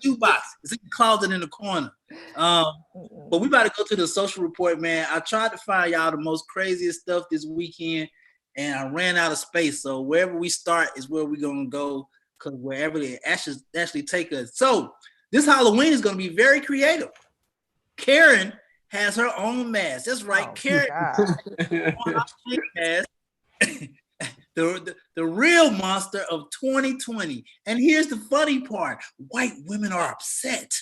Shoebox. It's in the closet in the corner. But we about to go to the social report, man. I tried to find y'all the most craziest stuff this weekend, and I ran out of space. So wherever we start is where we're gonna go, because wherever they actually take us. So this Halloween is gonna be very creative. Karen has her own mask. That's right, Karen. The real monster of 2020. And here's the funny part. White women are upset.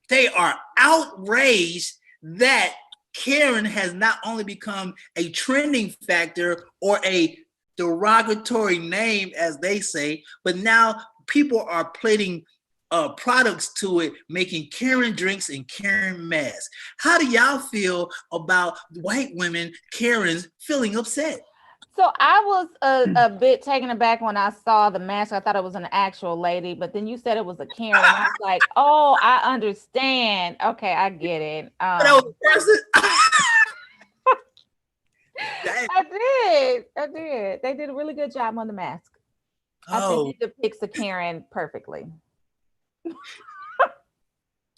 They are outraged that Karen has not only become a trending factor or a derogatory name, as they say, but now people are plating products to it, making Karen drinks and Karen masks. How do y'all feel about white women, Karens, feeling upset? So I was a bit taken aback when I saw the mask. I thought it was an actual lady, but then you said it was a Karen. And I was like, oh, I understand. Okay, I get it. That was a person. I did. They did a really good job on the mask. I think it depicts a Karen perfectly.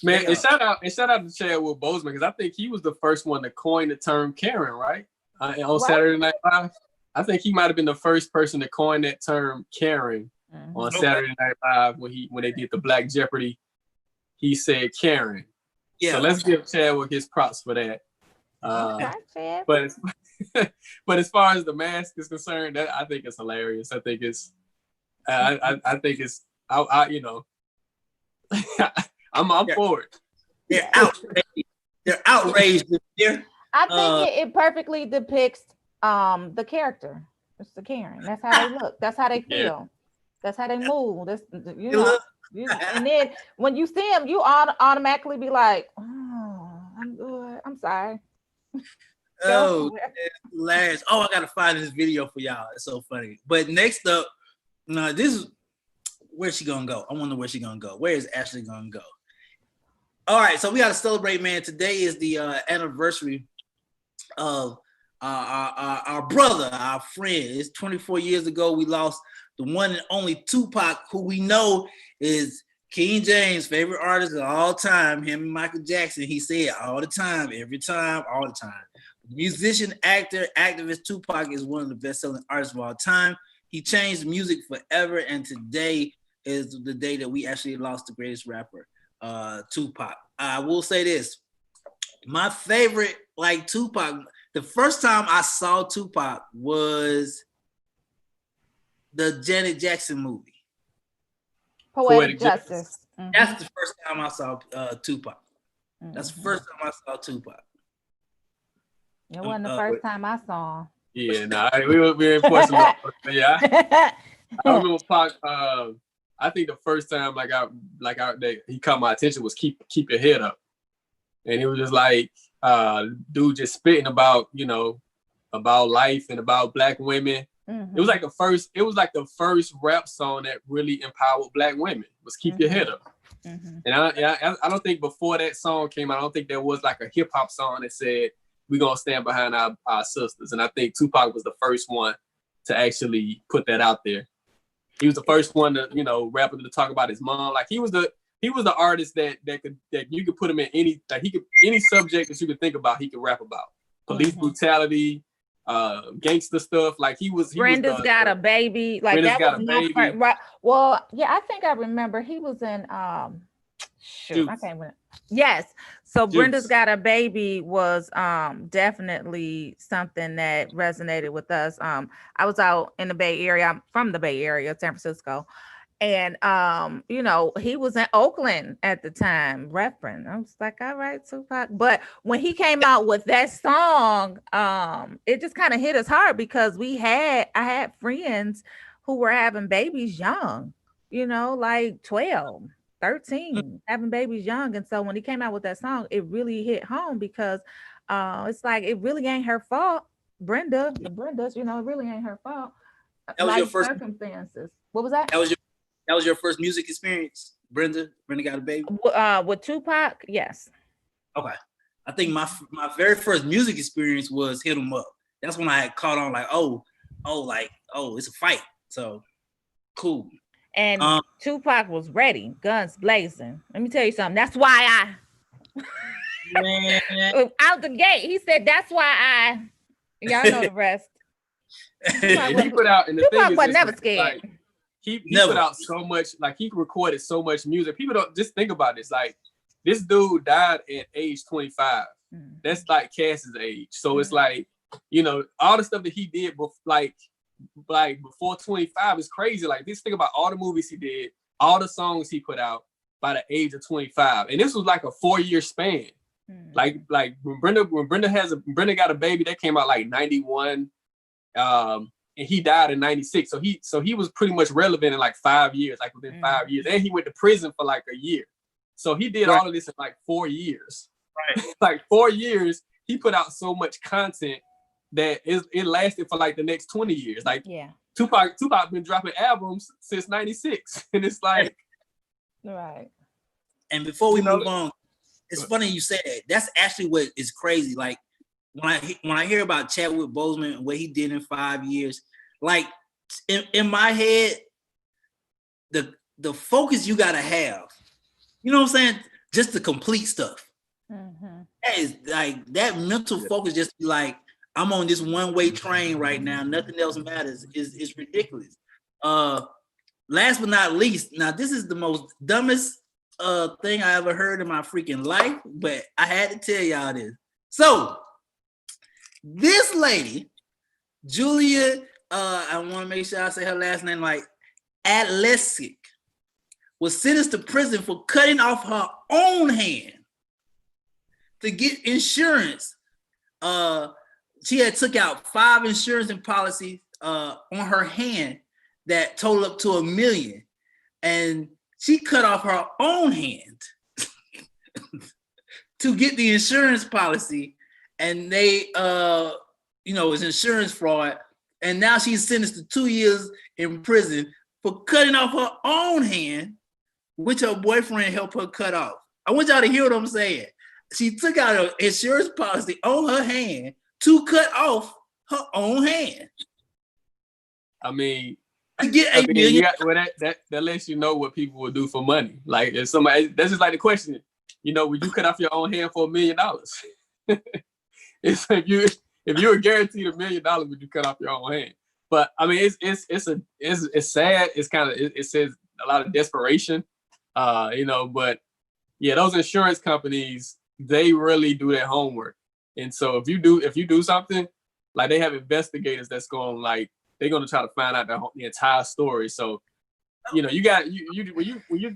Man, and shout out to Chadwick Boseman, because I think he was the first one to coin the term Karen, right? On Saturday Night Live. I think he might have been the first person to coin that term Karen on Saturday Night Live when they did the Black Jeopardy. He said Karen. Yeah. So let's give Chadwick his props for that. But as far as the mask is concerned, that I think it's hilarious. I think it's I'm for it. They're outraged. They're outraged. I think it perfectly depicts the character. It's the Karen. That's how they look. That's how they feel. Yeah. That's how they move. That's and then when you see them, you automatically be like, "Oh, I'm good. I'm sorry." Oh, that's hilarious. Oh, I gotta find this video for y'all. It's so funny. But next up, this is where's she gonna go? I wonder where she gonna go. Where is Ashley gonna go? All right, so we gotta celebrate, man. Today is the anniversary of our brother, our friend. It's 24 years ago we lost the one and only Tupac, who we know is King James' favorite artist of all time. Him and Michael Jackson. He said all the time, every time, all the time. Musician, actor, activist Tupac is one of the best-selling artists of all time. He changed music forever, and today is the day that we actually lost the greatest rapper, Tupac. I will say this: my favorite, like Tupac. The first time I saw Tupac was the Janet Jackson movie. Poetic Justice. Mm-hmm. That's the first time I saw Tupac. That's the first time I saw Tupac. It wasn't the first time I saw him. Yeah, nah, we were unfortunate. Yeah, I remember Pac. I think the first time he caught my attention was keep your head up, and it was just like dude just spitting about about life and about Black women. Mm-hmm. It was like the first rap song that really empowered Black women was keep your head up. Mm-hmm. And I don't think before that song came out, I don't think there was like a hip hop song that said we're gonna stand behind our sisters. And I think Tupac was the first one to actually put that out there. He was the first one to, rapper to talk about his mom. Like he was the artist that you could put him in any subject that you could think about, he could rap about. Police brutality, gangster stuff. Like Brenda's Got a Baby. Like Brenda's that Got was a my Baby. part, right. Well, yeah, I think I remember he was in shoot, I can't remember. Yes. So Juice. Brenda's Got a Baby was definitely something that resonated with us. I was out in the Bay Area. I'm from the Bay Area, San Francisco. And he was in Oakland at the time, repping. I was like, all right, Tupac. But when he came out with that song, it just kind of hit us hard because I had friends who were having babies young, like 12. 13, having babies young. And so when he came out with that song, it really hit home because it's like it really ain't her fault. Brenda's, it really ain't her fault. That was your first circumstances. What was that? That was your first music experience, Brenda Got a Baby? With Tupac, yes. Okay. I think my very first music experience was Hit 'Em Up. That's when I had caught on like, it's a fight. So cool. And Tupac was ready, guns blazing. Let me tell you something. That's why out the gate, he said, that's why y'all know the rest. He put out, and the Tupac thing is, was never scared. Like, he put out so much, like he recorded so much music. People don't just think about this. Like this dude died at age 25. That's like Cass's age. So it's like, all the stuff that he did before 25 is crazy. Like just think about all the movies he did, all the songs he put out by the age of 25. And this was like a 4-year span. Like when Brenda Got a Baby, that came out like 91. And he died in 96. So he was pretty much relevant in like 5 years, like within 5 years. And he went to prison for like a year. So he did all of this in like 4 years. Right. Like 4 years, he put out so much content that it lasted for like the next 20 years. Like Tupac been dropping albums since 96. And it's like right. And before we move on, it's funny you say that. That's actually what is crazy. Like when I hear about Chadwick Boseman and what he did in 5 years, like in my head, the focus you gotta have, you know what I'm saying? Just to complete stuff. Mm-hmm. That is like that mental focus, just be like, I'm on this one-way train right now. Nothing else matters. Is ridiculous. Last but not least, now this is the most dumbest thing I ever heard in my freaking life, but I had to tell y'all this. So this lady, Julia, I want to make sure I say her last name like Adlesic, was sentenced to prison for cutting off her own hand to get insurance. She had took out 5 insurance and policies on her hand that total up to $1 million. And she cut off her own hand to get the insurance policy. And they, it was insurance fraud. And now she's sentenced to 2 years in prison for cutting off her own hand, which her boyfriend helped her cut off. I want y'all to hear what I'm saying. She took out an insurance policy on her hand to cut off her own hand. I mean, To get $8 million. you got, well, that lets you know what people will do for money. Like if somebody, that's just like the question, would you cut off your own hand for $1 million? It's like if you were guaranteed $1 million, would you cut off your own hand? But I mean, it's sad. It's kind of it says a lot of desperation, But yeah, those insurance companies, they really do their homework. And so if you do something, like they have investigators that's going they're going to try to find out the entire story. So, you got when you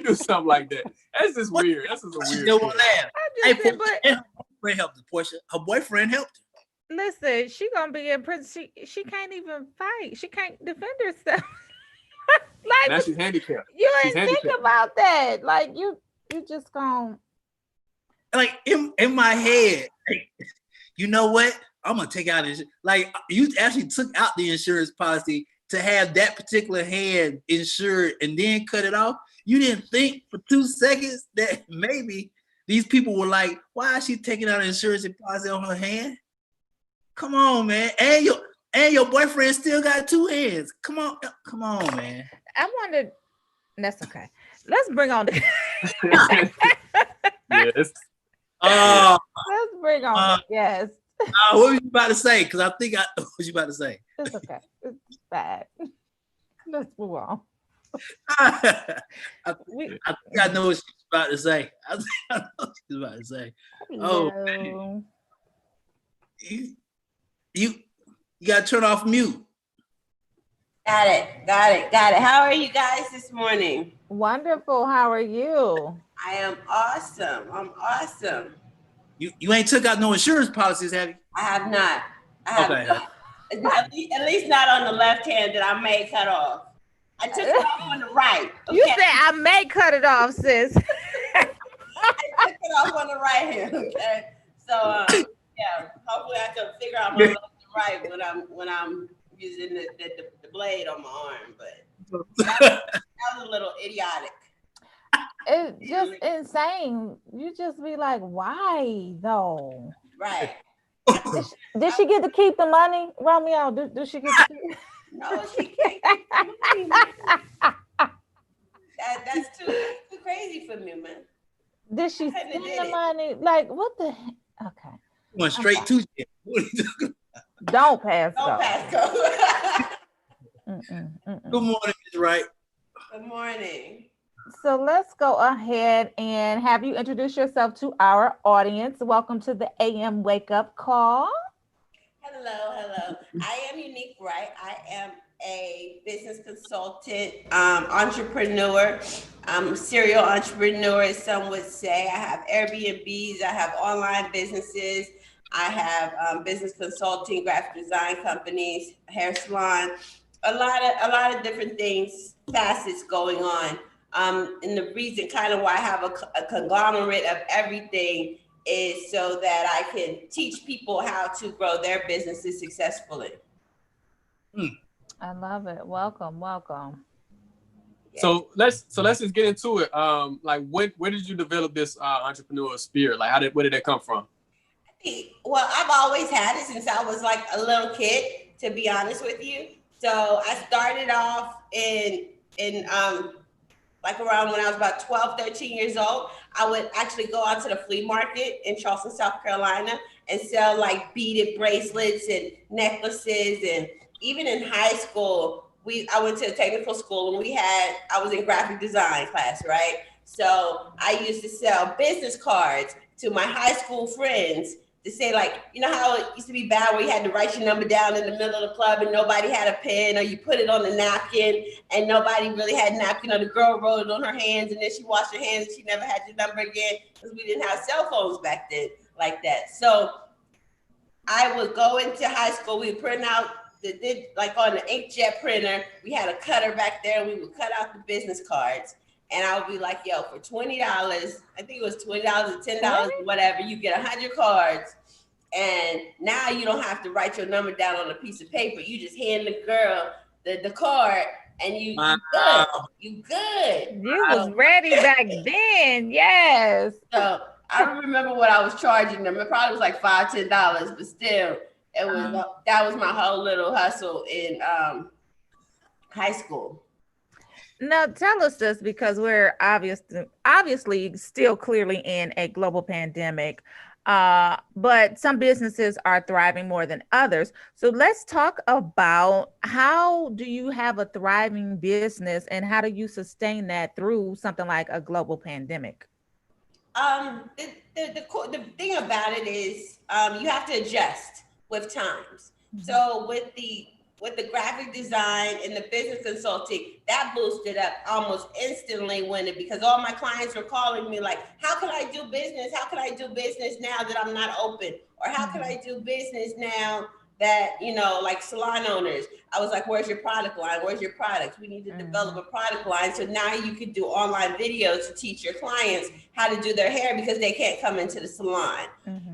do something like that, that's just weird. That's just a weird. Her boyfriend helped her, Portia. Her boyfriend helped her. Listen, she gonna be in prison. She can't even fight. She can't defend herself. Now she's handicapped. You ain't think about that. Like you just gonna. Like in my head, you know what? I'm gonna take out this. Like you actually took out the insurance policy to have that particular hand insured and then cut it off. You didn't think for 2 seconds that maybe these people were like, why is she taking out an insurance policy on her hand? Come on, man. And your boyfriend still got 2 hands. Come on, man. I wondered. That's okay. Let's bring on the. Yes. Let's bring on the guest. What were you about to say? Because I think I know what you about to say. It's okay. It's bad. Let's move on. I think I know what she's about to say. I think I know what she's about to say. Hello. Oh, man. You got to turn off mute. Got it. How are you guys this morning? Wonderful. How are you? I am awesome. I'm awesome. You ain't took out no insurance policies, have you? I have not. At least not on the left hand that I may cut off. I took it off on the right. Okay? You said I may cut it off, sis. I took it off on the right hand. Okay. So yeah, hopefully I can figure out my left and right when I'm using the blade on my arm. But that was a little idiotic. It's just insane. You just be like, why though? Right. Did she get to keep the money, Romeo? Did she get to keep? No, she can't keep the money. That's too crazy for me, man. Did she spend the money? Like what the? Okay. Went straight to jail. What are you talking about? Don't pass go. Don't pass go. Good morning, Ms. Wright. Good morning. So let's go ahead and have you introduce yourself to our audience. Welcome to the AM Wake Up Call. Hello. I am Unique Wright. I am a business consultant, entrepreneur, serial entrepreneur, as some would say. I have Airbnbs, I have online businesses, I have business consulting, graphic design companies, hair salon, a lot of different things, facets going on. And the reason kind of why I have a conglomerate of everything is so that I can teach people how to grow their businesses successfully. I love it. Welcome. Yes. So let's just get into it. Like where did you develop this entrepreneurial spirit? Like where did that come from? Well, I've always had it since I was like a little kid, to be honest with you. So I started off in like around when I was about 12, 13 years old. I would actually go out to the flea market in Charleston, South Carolina, and sell like beaded bracelets and necklaces. And even in high school, I went to a technical school and I was in graphic design class, right? So I used to sell business cards to my high school friends to say, like, you know how it used to be bad where you had to write your number down in the middle of the club and nobody had a pen, or you put it on the napkin and nobody really had a napkin, or the girl wrote it on her hands and then she washed her hands and she never had your number again because we didn't have cell phones back then like that. So I would go into high school, we would print out like on the inkjet printer, we had a cutter back there and we would cut out the business cards. And I would be like, yo, for $20, I think it was $20 or $10, whatever, you get 100 cards. And now you don't have to write your number down on a piece of paper. You just hand the girl the card and you good. You good. You was ready back then, yes. So I don't remember what I was charging them. It probably was like $5, $10, but still, it was that was my whole little hustle in high school. Now tell us this, because we're obviously still clearly in a global pandemic, but some businesses are thriving more than others. So let's talk about, how do you have a thriving business and how do you sustain that through something like a global pandemic? The thing about it is you have to adjust with times. So with the graphic design and the business consulting, that boosted up almost instantly because all my clients were calling me like, how can I do business? How can I do business now that I'm not open? Or how can I do business now that, like salon owners? I was like, where's your product line? Where's your products? We need to develop a product line. So now you can do online videos to teach your clients how to do their hair because they can't come into the salon.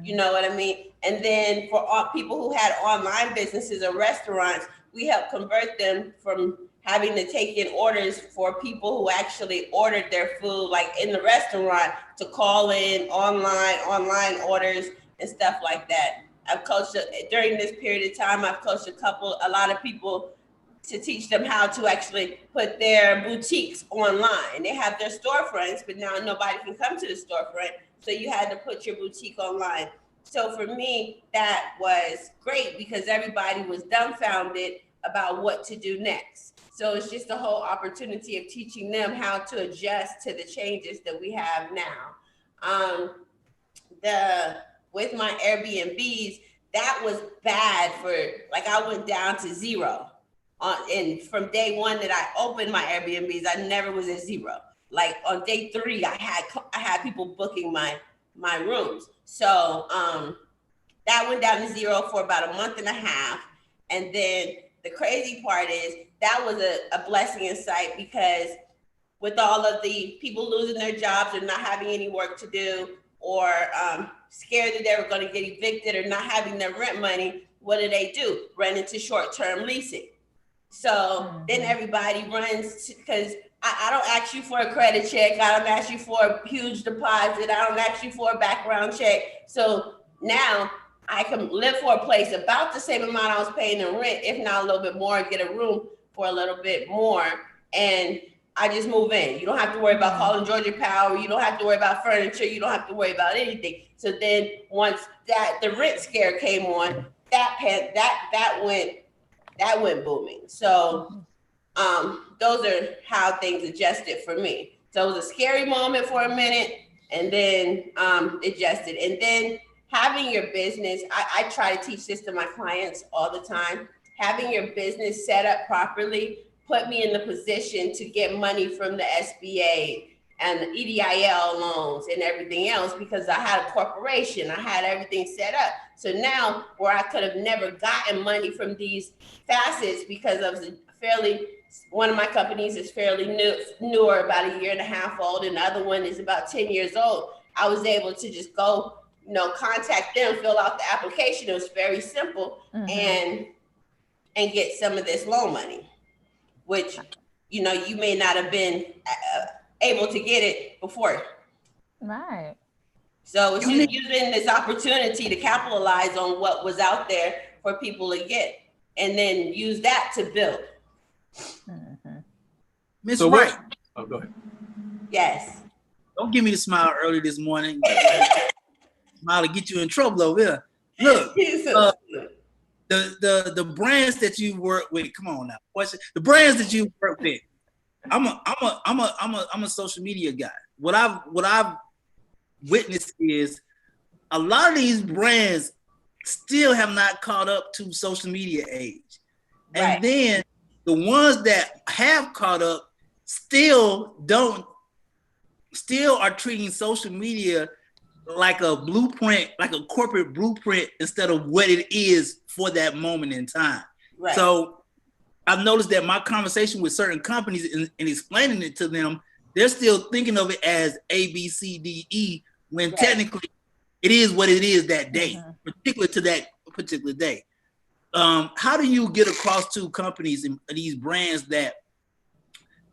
You know what I mean? And then for all people who had online businesses or restaurants, we help convert them from having to take in orders for people who actually ordered their food, like in the restaurant, to call in online orders and stuff like that. I've coached during this period of time. I've coached a lot of people to teach them how to actually put their boutiques online. They have their storefronts, but now nobody can come to the storefront. So you had to put your boutique online. So for me, that was great because everybody was dumbfounded about what to do next. So it's just a whole opportunity of teaching them how to adjust to the changes that we have now. With my Airbnbs, that was bad I went down to zero. And from day one that I opened my Airbnbs, I never was at zero. Like on day 3, I had people booking my rooms. So that went down to zero for about a month and a half. And then the crazy part is that was a blessing in sight because with all of the people losing their jobs or not having any work to do or scared that they were going to get evicted or not having their rent money, what do? Run into short-term leasing. So then everybody runs because I don't ask you for a credit check. I don't ask you for a huge deposit. I don't ask you for a background check. So now I can live for a place about the same amount I was paying in rent, if not a little bit more, get a room for a little bit more. And I just move in. You don't have to worry about calling Georgia Power. You don't have to worry about furniture. You don't have to worry about anything. So then once the rent scare came on, that went booming. So those are how things adjusted for me. So it was a scary moment for a minute and then adjusted. And then having your business, I try to teach this to my clients all the time. Having your business set up properly put me in the position to get money from the SBA and the EIDL loans and everything else because I had a corporation. I had everything set up. So now where I could have never gotten money from these facets because of one of my companies is fairly newer, about 1.5 years old, and the other one is about 10 years old. I was able to just go, contact them, fill out the application. It was very simple and get some of this loan money, which, you may not have been able to get it before. Right. So it's just using this opportunity to capitalize on what was out there for people to get and then use that to build. Miss Wright. Oh, go ahead. Yes. Don't give me the smile early this morning. Smile to get you in trouble over here. Look, the brands that you work with. Come on now, the brands that you work with. I'm a social media guy. What I've witnessed is a lot of these brands still have not caught up to social media age, and then the ones that have caught up still are treating social media like a blueprint, like a corporate blueprint instead of what it is for that moment in time. Right. So I've noticed that my conversation with certain companies and explaining it to them, they're still thinking of it as A, B, C, D, E, when technically it is what it is that day, particular to that particular day. How do you get across to companies and these brands that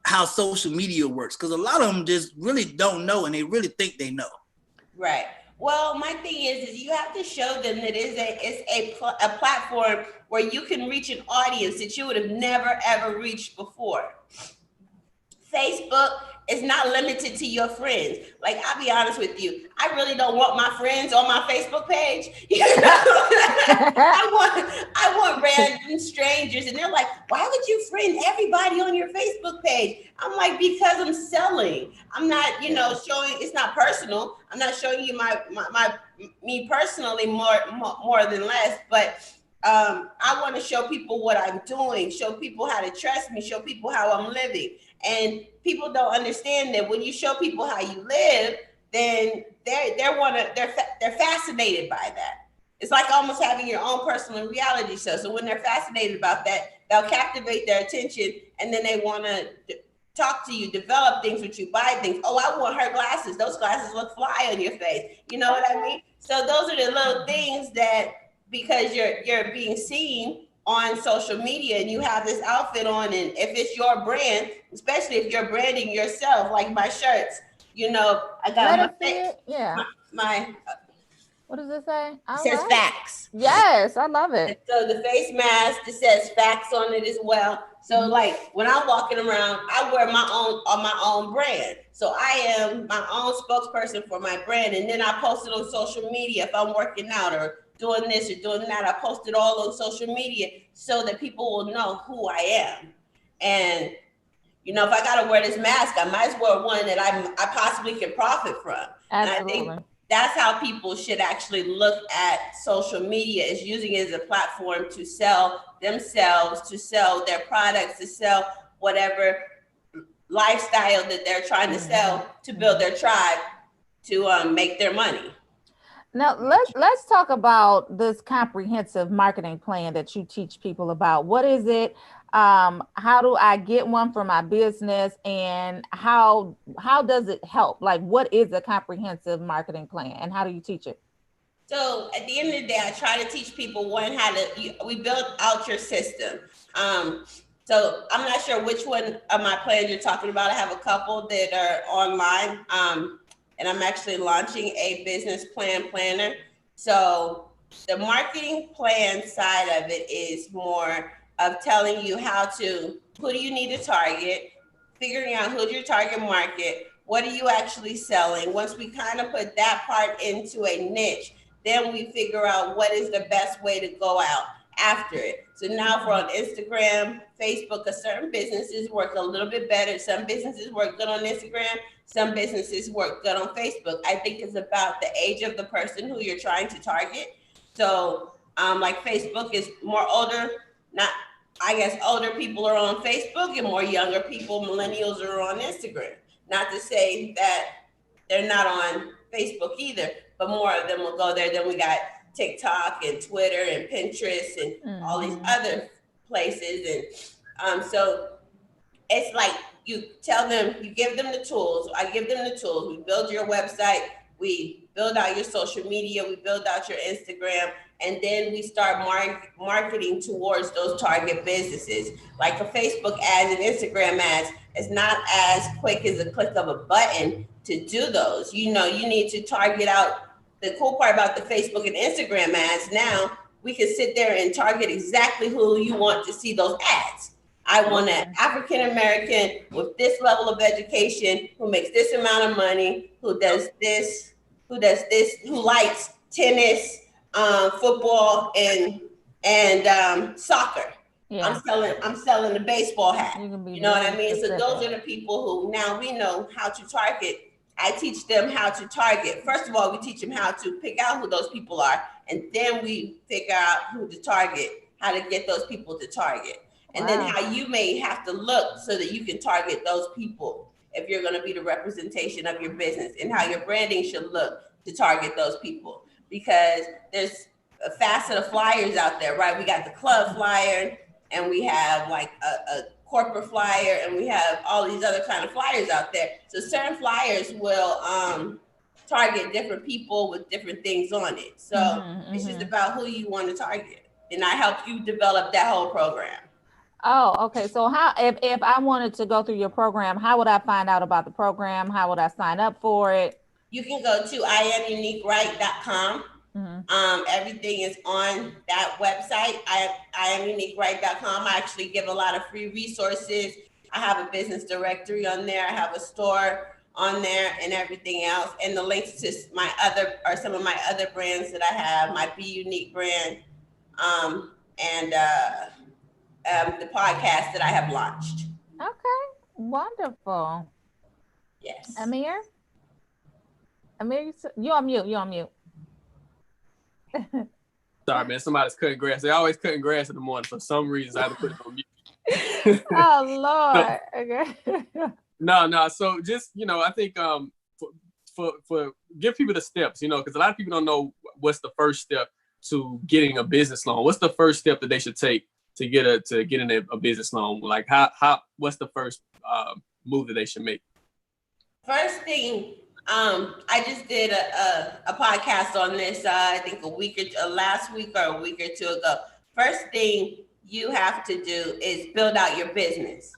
how social media works? Because a lot of them just really don't know and they really think they know. Right. Well, my thing is you have to show them that it's a platform where you can reach an audience that you would have never ever reached before. Facebook is not limited to your friends. Like, I'll be honest with you, I really don't want my friends on my Facebook page. You know, I want random strangers, and they're like, "Why would you friend everybody on your Facebook page?" I'm like, because I'm selling. I'm not, showing. It's not personal. I'm not showing you my me personally more than less, but I want to show people what I'm doing, show people how to trust me, show people how I'm living. And people don't understand that when you show people how you live, then they're fascinated by that. It's like almost having your own personal reality show. So when they're fascinated about that, they'll captivate their attention, and then they want to talk to you, develop things with you, buy things. Oh, I want her glasses. Those glasses look fly on your face. You know what I mean? So those are the little things that, because you're being seen on social media and you have this outfit on, and if it's your brand, especially if you're branding yourself, like my shirts, I got my face, yeah. my what does it say? It says facts. Yes, I love it. And so the face mask, it says facts on it as well. So like when I'm walking around, I wear my own brand. So I am my own spokesperson for my brand. And then I post it on social media if I'm working out or doing this or doing that. I post it all on social media so that people will know who I am. And if I gotta wear this mask, I might as well wear one that I possibly can profit from. Absolutely. And I think that's how people should actually look at social media, is using it as a platform to sell themselves, to sell their products, to sell whatever lifestyle that they're trying to sell, to build their tribe, to make their money. Now let's talk about this comprehensive marketing plan that you teach people about. What is it? How do I get one for my business, and how does it help? Like, what is a comprehensive marketing plan, and how do you teach it? So at the end of the day, I try to teach people we build out your system. So I'm not sure which one of my plans you're talking about. I have a couple that are online. And I'm actually launching a business plan planner. So the marketing plan side of it is more of telling you who do you need to target, figuring out who's your target market, what are you actually selling. Once we kind of put that part into a niche, then we figure out what is the best way to go out after it. So now if we're on Instagram, Facebook, certain businesses work a little bit better. Some businesses work good on Instagram. Some businesses work good on Facebook. I think it's about the age of the person who you're trying to target. So like Facebook is more older, older people are on Facebook, and more younger people, millennials, are on Instagram. Not to say that they're not on Facebook either, but more of them will go there. Then we got TikTok and Twitter and Pinterest and all these other places. And so it's like you tell them, you give them the tools. I give them the tools. We build your website. We build out your social media. We build out your Instagram. And then we start marketing towards those target businesses. Like for Facebook ads and Instagram ads, it's not as quick as a click of a button to do those. You need to target out. The cool part about the Facebook and Instagram ads, now we can sit there and target exactly who you want to see those ads. I want an African American with this level of education, who makes this amount of money, who does this, who likes tennis, football, and soccer. Yeah. I'm selling the baseball hat. You know what I mean? So those are the people who now we know how to target. I teach them how to target. First of all, we teach them how to pick out who those people are, and then we figure out who to target, how to get those people to target. And then how you may have to look so that you can target those people if you're going to be the representation of your business, and how your branding should look to target those people. Because there's a facet of flyers out there, right? We got the club flyer, and we have like a corporate flyer, and we have all these other kind of flyers out there. So certain flyers will target different people with different things on it. So it's just about who you want to target. And I help you develop that whole program. Oh, okay. So how, if I wanted to go through your program, how would I find out about the program? How would I sign up for it? you can go to iamuniqueright.com. Everything is on that website. iamuniqueright.com. I actually give a lot of free resources. I have a business directory on there. I have a store on there and everything else. And the links to some of my other brands that I have, my Be Unique brand, and the podcast that I have launched. Okay, wonderful. Yes. Amir, you on mute. Sorry, man. Somebody's cutting grass. They always cutting grass in the morning. For some reason, I had to put it on mute. Oh Lord. Okay. No. So just, I think for give people the steps, because a lot of people don't know what's the first step to getting a business loan. What's the first step that they should take to get in a business loan? Like what's the first move that they should make? First thing, I just did a podcast on this, I think last week or a week or two ago. First thing you have to do is build out your business.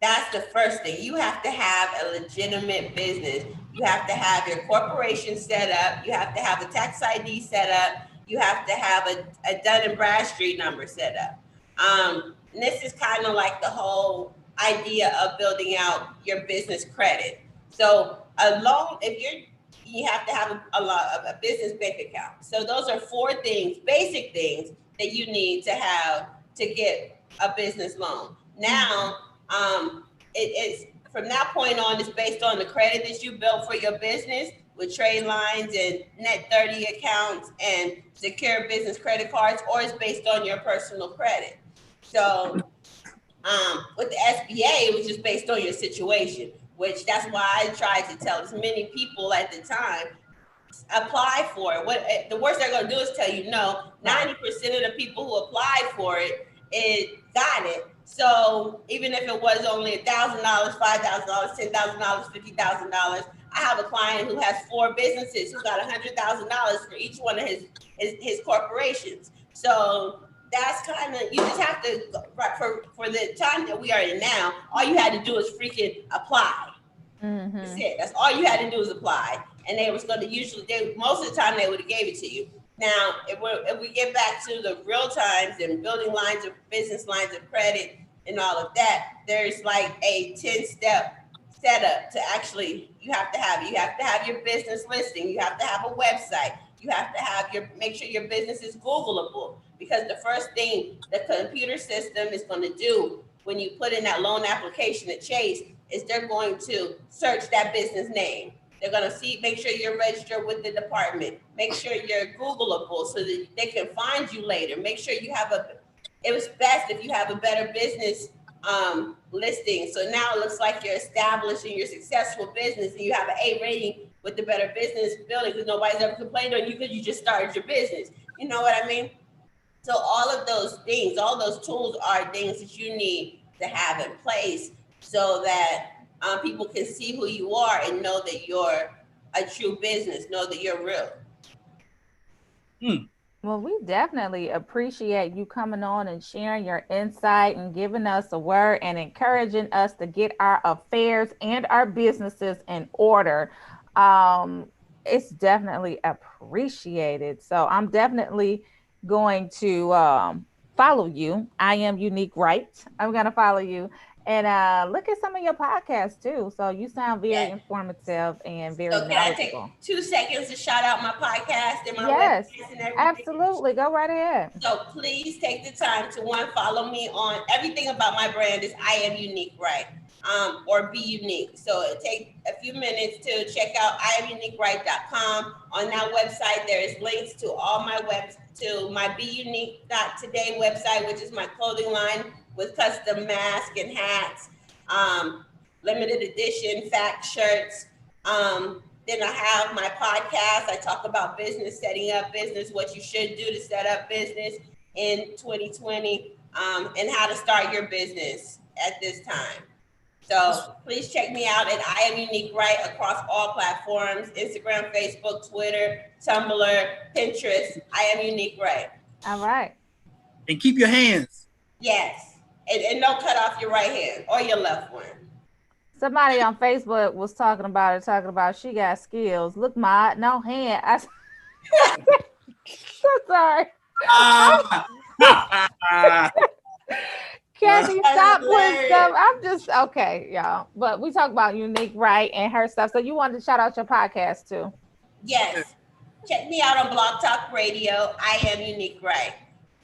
That's the first thing. You have to have a legitimate business. You have to have your corporation set up. You have to have a tax ID set up. You have to have a Dun & Bradstreet number set up. And this is kind of like the whole idea of building out your business credit. So a loan, you have to have a business bank account. So those are 4 things, basic things that you need to have to get a business loan. Now, it is from that point on, it's based on the credit that you built for your business with trade lines and net 30 accounts and secure business credit cards, or it's based on your personal credit. So with the SBA, it was just based on your situation, which that's why I tried to tell as many people at the time, apply for it. What the worst they're going to do is tell you no. 90% of the people who applied for it got it. So even if it was only $1,000, $5,000, $10,000, $50,000, I have a client who has 4 businesses who got $100,000 for each one of his corporations. So that's kind of, you just have to, for the time that we are in now, all you had to do is freaking apply. That's it. That's all you had to do is apply. And they was going to most of the time they would have gave it to you. Now, if we get back to the real times and building business lines of credit and all of that, there's like a 10-step setup to actually, you have to have your business listing. You have to have a website. You have to make sure your business is Googleable, because the first thing the computer system is going to do when you put in that loan application at Chase is they're going to search that business name. They're going to make sure you're registered with the department. Make sure you're Googleable so that they can find you later. Make sure you have it was best if you have a better business listing. So now it looks like you're established and you're a successful business and you have an A rating with the Better Business Building, because nobody's ever complained on you because you just started your business. You know what I mean? So all of those things, all those tools are things that you need to have in place so that people can see who you are and know that you're a true business, know that you're real. Well, we definitely appreciate you coming on and sharing your insight and giving us a word and encouraging us to get our affairs and our businesses in order. It's definitely appreciated. So I'm definitely going to follow you. I am Unique Right. I'm going to follow you and look at some of your podcasts too. So you sound very informative and very knowledgeable. Can I take 2 seconds to shout out my podcast and my websites and everything? Absolutely. Go right ahead. So please take the time to follow me on everything about my brand is I Am Unique Right, or Be Unique. So take a few minutes to check out iamuniqueright.com. On that website, there is links to all my to my BeUnique.today website, which is my clothing line with custom masks and hats, limited edition fact shirts. Then I have my podcast. I talk about business, setting up business, what you should do to set up business in 2020, and how to start your business at this time. So please check me out at I Am Unique Right across all platforms: Instagram, Facebook, Twitter, Tumblr, Pinterest. I Am Unique Right. All right. And keep your hands. Yes. And don't cut off your right hand or your left one. Somebody on Facebook was talking about she got skills. Look, Ma, no hand. So sorry. Kathy, stop putting stuff. I'm just okay, y'all. But we talk about Unique Right and her stuff. So you wanted to shout out your podcast too. Yes. Check me out on Blog Talk Radio. I am Unique Right.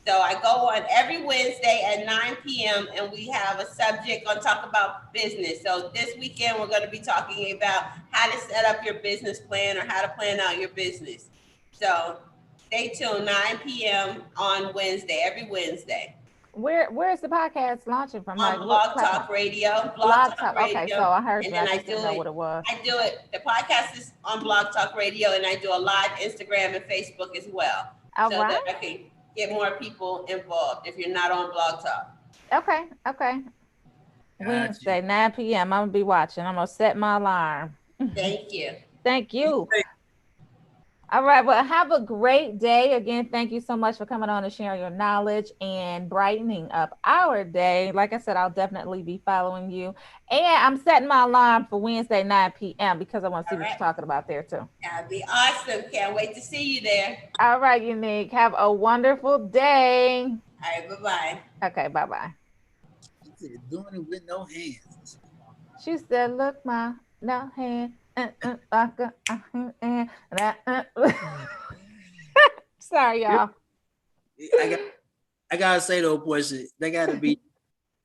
So I go on every Wednesday at 9 p.m. and we have a subject on talk about business. So this weekend we're going to be talking about how to set up your business plan or how to plan out your business. So stay tuned, 9 p.m. on Wednesday, every Wednesday. Where's the podcast launching from? On Blog Talk Radio. Blog Talk. Okay, so I heard and you. I then just didn't know what it was. I do it. The podcast is on Blog Talk Radio, and I do a live Instagram and Facebook as well. All so right. that I can get more people involved if you're not on Blog Talk. Okay. Wednesday, 9 p.m. I'm gonna be watching. I'm gonna set my alarm. Thank you. Thank you. All right. Well, have a great day. Again, thank you so much for coming on and sharing your knowledge and brightening up our day. Like I said, I'll definitely be following you. And I'm setting my alarm for Wednesday, 9 p.m. because I want to see what you're talking about there too. That'd be awesome. Can't wait to see you there. All right, Unique. Have a wonderful day. All right. Bye-bye. Okay. Bye-bye. She said, doing it with no hands. She said, look, Ma, no hand. Sorry, y'all. I gotta say though, Portia, they gotta be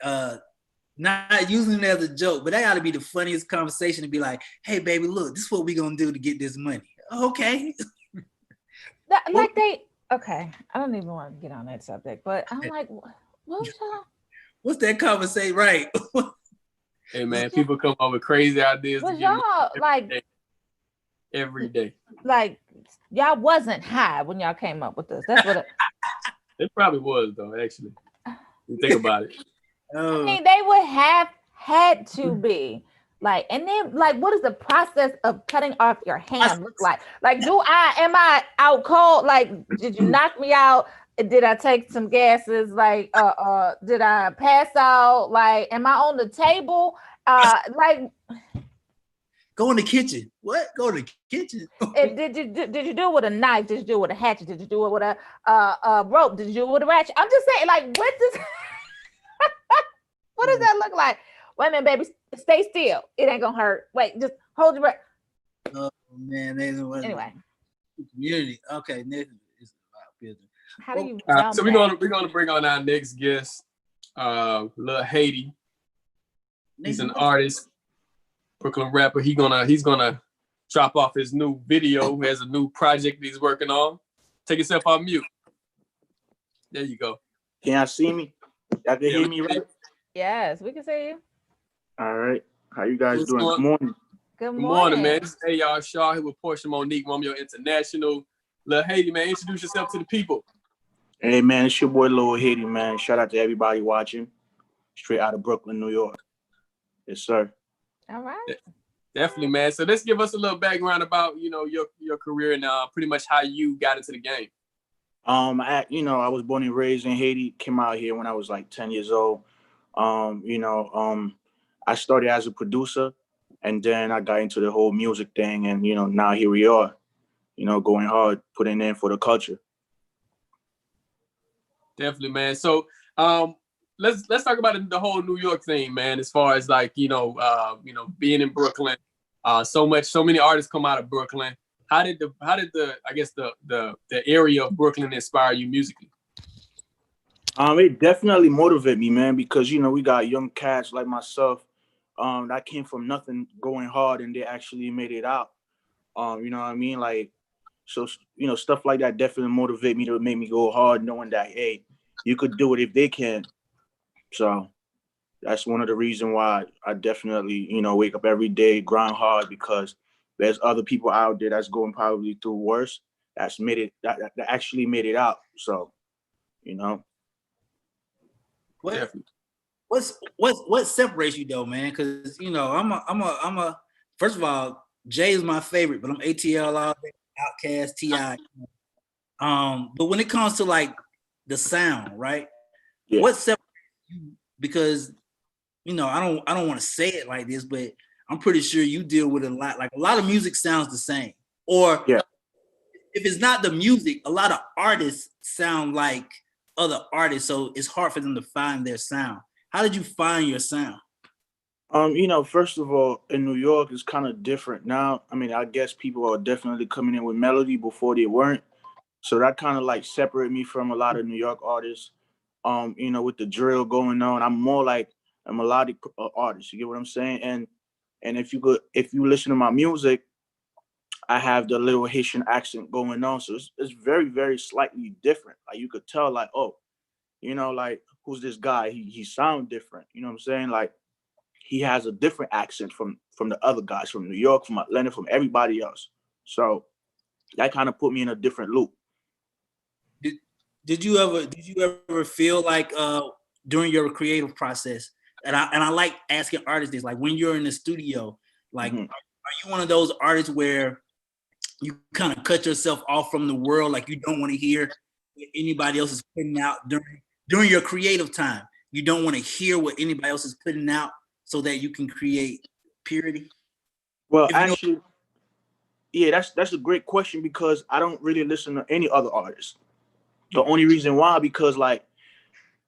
not using it as a joke, but that gotta be the funniest conversation to be like, hey baby, look, this is what we gonna do to get this money. Okay. Okay. I don't even want to get on that subject, but I'm like, what y'all? What's that conversation? Right. Hey man, people come up with crazy ideas. Was y'all every day? Like y'all wasn't high when y'all came up with this. That's what it probably was though. Actually, you think about it. I mean, they would have had to be like, and then like, what is the process of cutting off your hand look like? Like, am I out cold? Like, did you knock me out? Did I take some gases? Like, did I pass out? Like, am I on the table? Like, go in the kitchen. What? Go to the kitchen. Did you do it with a knife? Did you do it with a hatchet? Did you do it with a rope? Did you do it with a ratchet? I'm just saying, like, what does that look like? Wait a minute, baby, stay still. It ain't gonna hurt. Wait, just hold your breath. Oh man, anyway. Community. Okay, next is about business. How do you so we're gonna bring on our next guest, Lil Haiti. He's an artist, Brooklyn rapper. He's gonna drop off his new video. He has a new project he's working on. Take yourself on mute. There you go. Can y'all see me? Y'all can hear me, right? Yes, we can see you. All right. How you guys doing? Good morning. Good morning, man. This is A.R. Shaw here with Portia Monique, Romeo International. Lil Haiti, man, introduce yourself to the people. Hey, man, it's your boy Lil Haiti, man. Shout out to everybody watching. Straight out of Brooklyn, New York. Yes, sir. All right. Definitely, man. So let's give us a little background about, your career and pretty much how you got into the game. I was born and raised in Haiti. Came out here when I was like 10 years old. I started as a producer, and then I got into the whole music thing, and now here we are. Going hard, putting in for the culture. Definitely, man. So let's talk about the whole New York thing, man. As far as like being in Brooklyn, so many artists come out of Brooklyn. How did the area of Brooklyn inspire you musically? It definitely motivated me, man, because we got young cats like myself that came from nothing, going hard, and they actually made it out. You know what I mean? Like, so stuff like that definitely motivate me to make me go hard, knowing that hey, you could do it if they can. So that's one of the reasons why I definitely wake up every day, grind hard, because there's other people out there that's going probably through worse, that's made it, that actually made it out. So What separates you though, man? Because I'm a first of all, Jay is my favorite, but I'm ATL all day, Outkast, T.I. But when it comes to like the sound, right? Yeah. What separates you? Because I don't want to say it like this, but I'm pretty sure you deal with a lot of music sounds the same. Or Yeah. if it's not the music, a lot of artists sound like other artists, so it's hard for them to find their sound. How did you find your sound? First of all, in New York, it's kind of different now. I mean, I guess people are definitely coming in with melody before they weren't. So that kind of like separated me from a lot of New York artists. With the drill going on, I'm more like a melodic artist. You get what I'm saying? And if you listen to my music, I have the little Haitian accent going on, so it's very, very slightly different. Like you could tell, like, oh, like who's this guy? He sound different. You know what I'm saying? Like he has a different accent from the other guys from New York, from Atlanta, from everybody else. So that kind of put me in a different loop. Did you ever feel like during your creative process, and I like asking artists this, like when you're in the studio, like are you one of those artists where you kind of cut yourself off from the world, like you don't want to hear what anybody else is putting out during your creative time? You don't want to hear what anybody else is putting out so that you can create purity? Well, actually, yeah, that's a great question because I don't really listen to any other artists. The only reason why, because like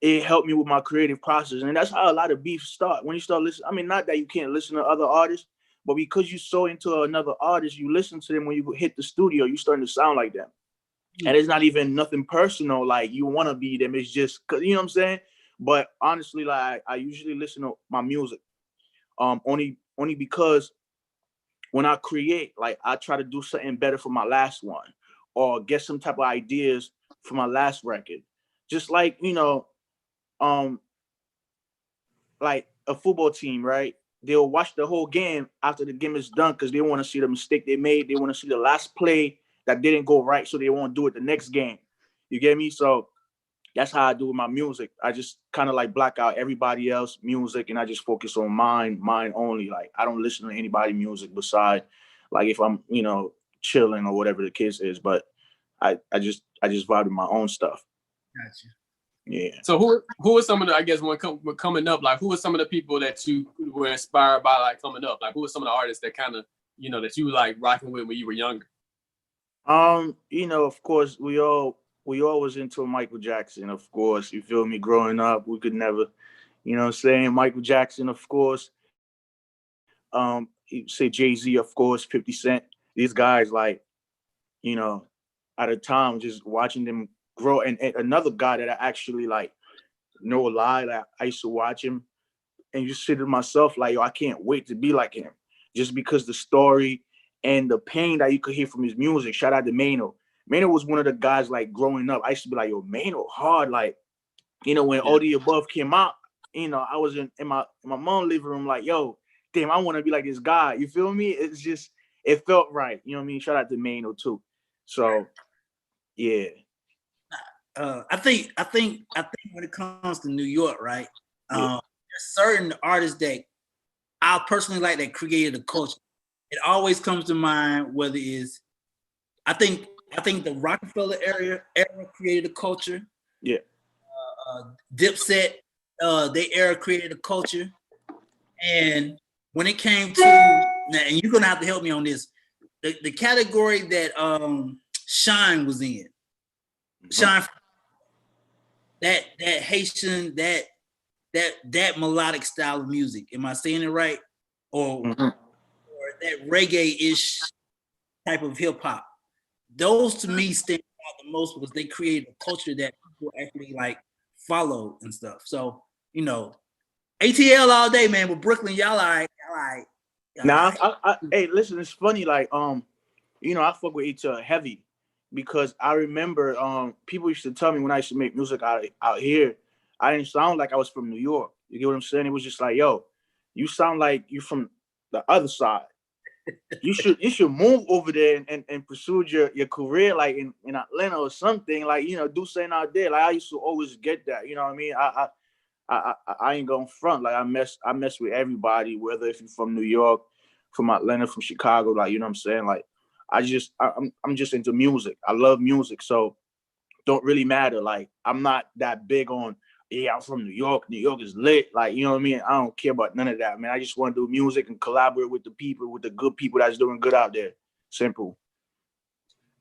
it helped me with my creative process, and that's how a lot of beefs start. When you start listening, I mean, not that you can't listen to other artists, but because you're so into another artist, you listen to them. When you hit the studio, you starting to sound like them, and it's not even nothing personal. Like you want to be them. It's just cause you know what I'm saying. But honestly, like I usually listen to my music, only because when I create, like I try to do something better for my last one, or get some type of ideas for my last record. Just like um, like a football team, right? They'll watch the whole game after the game is done because they want to see the mistake they made. They want to see the last play that didn't go right, so they won't do it the next game. You get me? So that's how I do with my music. I just kind of like block out everybody else music and I just focus on mine only. Like I don't listen to anybody music beside like if I'm, chilling or whatever the case is. But I just vibe with my own stuff. Gotcha. Yeah. So who are some of the, I guess when coming up, like who are some of the people that you were inspired by like coming up? Like who are some of the artists that kind of, that you like rocking with when you were younger? Of course we all was into Michael Jackson, of course. You feel me? Growing up, we could never, saying Michael Jackson, of course. You say Jay-Z, of course, 50 Cent. These guys, like, at a time, just watching them grow. And another guy that I actually like, no lie, like I used to watch him and just say to myself, like, yo, I can't wait to be like him. Just because the story and the pain that you could hear from his music. Shout out to Mano. Mano was one of the guys like growing up. I used to be like, yo, Mano hard. Like, when All the Above came out, I was in my mom's living room like, yo, damn, I want to be like this guy. You feel me? It's just, it felt right. You know what I mean? Shout out to Mano too. So, yeah. I think when it comes to New York, right? There's certain artists that I personally like that created a culture. It always comes to mind whether it's I think the Rockefeller era created a culture. Yeah. Dipset, they era created a culture. And when it came to now, and you're gonna have to help me on this, the category that Shine was in. Shine, that Haitian, that melodic style of music. Am I saying it right? Or that reggae-ish type of hip hop. Those to me stand out the most because they created a culture that people actually like follow and stuff. So, ATL all day, man, but Brooklyn, y'all all right. Now, hey, listen, it's funny, like, I fuck with ATL heavy because I remember people used to tell me when I used to make music out here, I didn't sound like I was from New York. You get what I'm saying? It was just like, yo, you sound like you from the other side. You should move over there and pursue your career like in Atlanta or something, like, do something out there. Like I used to always get that, you know what I mean? I ain't going front. Like I mess with everybody, whether if you're from New York, from Atlanta, from Chicago, like, you know what I'm saying? Like I'm just into music. I love music. So don't really matter. Like I'm not that big on yeah, I'm from New York. New York is lit. Like, you know what I mean? I don't care about none of that, man. I just want to do music and collaborate with the people, with the good people that's doing good out there. Simple.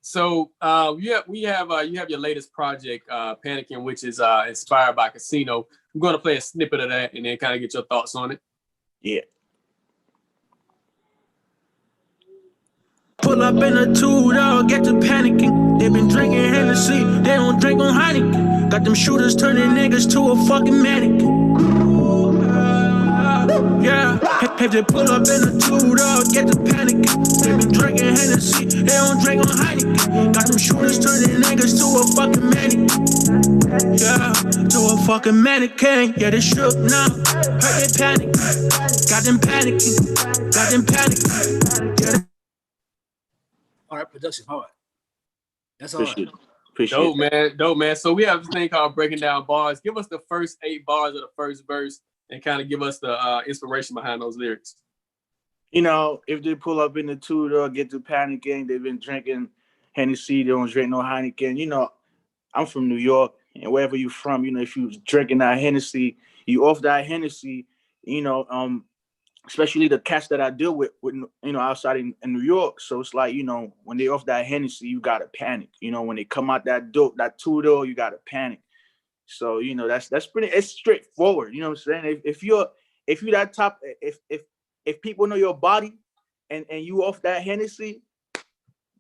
So you have your latest project, Panicking, which is inspired by Casino. I'm going to play a snippet of that and then kind of get your thoughts on it. Yeah. Pull up in a two-dog, get to panicking. They been drinking Hennessy, they don't drink on Heineken. Got them shooters turning niggas to a fucking mannequin. Yeah, if they pull up in a two-dog, get to panicking. They been drinking Hennessy, they don't drink on Heineken. Got them shooters turning niggas to a fucking mannequin. Yeah, to a fucking mannequin. Yeah, they shook now, heard they panic. Got them panicking, got them panicking. Yeah, All right, production hard. That's hard. Appreciate Dope, man. So we have this thing called breaking down bars. Give us the first 8 bars of the first verse and kind of give us the inspiration behind those lyrics. You know, if they pull up in the two-door, get to panicking, they've been drinking Hennessy, they don't drink no Heineken. You know, I'm from New York, and wherever you're from, you know, if you drinking that Hennessy, you off that Hennessy, you know, especially the cats that I deal with you know, outside in New York. So it's like, you know, when they off that Hennessy, you gotta panic. You know, when they come out that dope, that two-door, you gotta panic. So, you know, that's pretty, it's straightforward. You know what I'm saying? If you're that top, if people know your body and you off that Hennessy,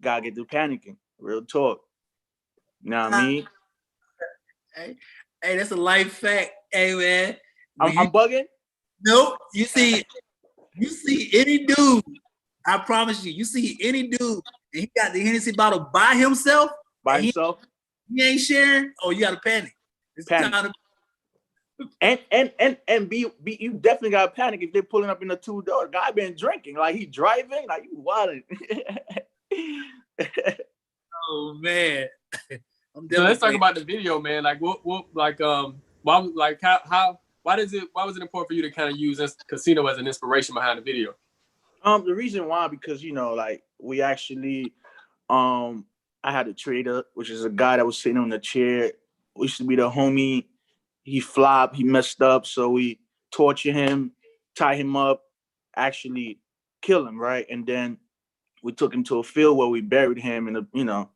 gotta get to panicking. Real talk. You know what I mean? Hey, that's a life fact. Hey, man. I'm bugging? Nope. You see any dude, I promise you see any dude, and he got the Hennessy bottle by himself. He ain't sharing. Oh, you gotta panic. It's panic. time to... And be you definitely gotta panic if they're pulling up in the two-door. Guy been drinking, like he driving, like you wilding. Oh man. So let's talk about the video, man. Like what why was it important for you to kind of use this Casino as an inspiration behind the video? The reason why, because, you know, like we actually I had a trader, which is a guy that was sitting on the chair. We used to be the homie. He flopped, he messed up, so we torture him, tie him up, actually kill him, right? And then we took him to a field where we buried him, and you know,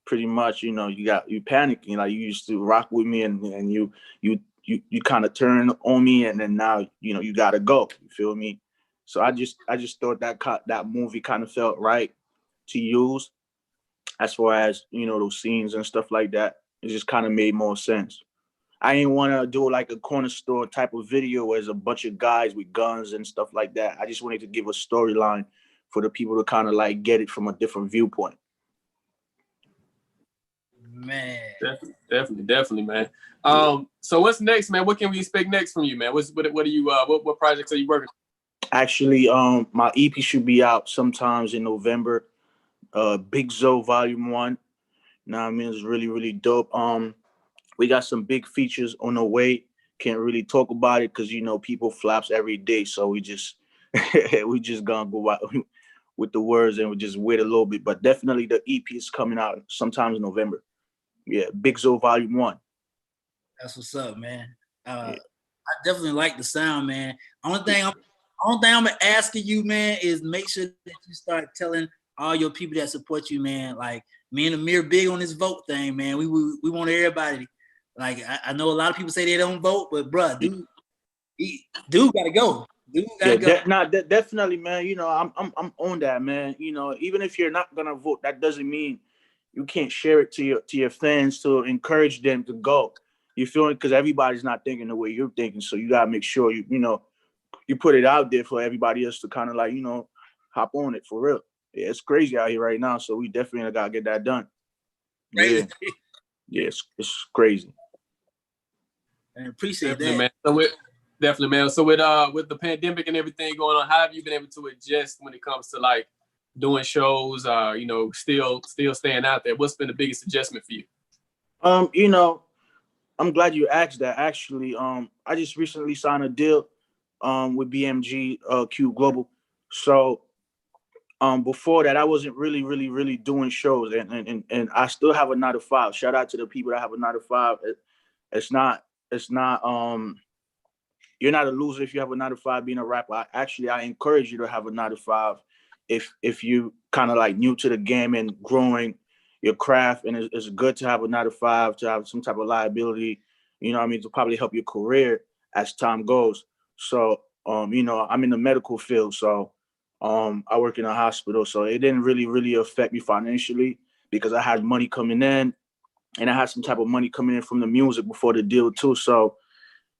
pretty much, you know, you panicking, like you used to rock with me, and you kind of turn on me, and then now, you know, you gotta go. You feel me? So I just thought that movie kind of felt right to use, as far as, you know, those scenes and stuff like that. It just kind of made more sense. I didn't want to do like a corner store type of video where there's a bunch of guys with guns and stuff like that. I just wanted to give a storyline for the people to kind of like get it from a different viewpoint. Man. Definitely, man. So what's next, man? What can we expect next from you, man? What are you what projects are you working on? Actually, my EP should be out sometimes in November. Big Zo Volume 1. You know what I mean? It's really, really dope. We got some big features on the way. Can't really talk about it because, you know, people flaps every day. So we just gonna go out with the words and we just wait a little bit. But definitely the EP is coming out sometimes in November. Yeah, Big Zo Volume 1. That's what's up, man. I definitely like the sound, man. Only thing I'm asking you, man, is make sure that you start telling all your people that support you, man. Like me and Amir big on this vote thing, man. We want everybody. Like I know a lot of people say they don't vote, but bruh, dude gotta go. Definitely, man. You know, I'm on that, man. You know, even if you're not gonna vote, that doesn't mean you can't share it to your fans to encourage them to go. You feel it? Because everybody's not thinking the way you're thinking, so you gotta make sure you put it out there for everybody else to kind of like, you know, hop on it for real. Yeah, it's crazy out here right now, so we definitely gotta get that done. Crazy. Yeah, it's crazy. I appreciate definitely, that, man. Definitely, man. So with the pandemic and everything going on, how have you been able to adjust when it comes to like doing shows? You know, still staying out there. What's been the biggest adjustment for you? You know, I'm glad you asked that. Actually, I just recently signed a deal with BMG Q Global. So before that, I wasn't really doing shows, and I still have a 9 to 5. Shout out to the people that have a 9 to 5. It's not it's not you're not a loser if you have a 9 to 5 being a rapper. I encourage you to have a 9 to 5 if you kind of like new to the game and growing your craft, and it's good to have a 9 to 5 to have some type of liability, you know what I mean, to probably help your career as time goes. So you know, I'm in the medical field, so I work in a hospital, so it didn't really affect me financially because I had money coming in and I had some type of money coming in from the music before the deal too. So,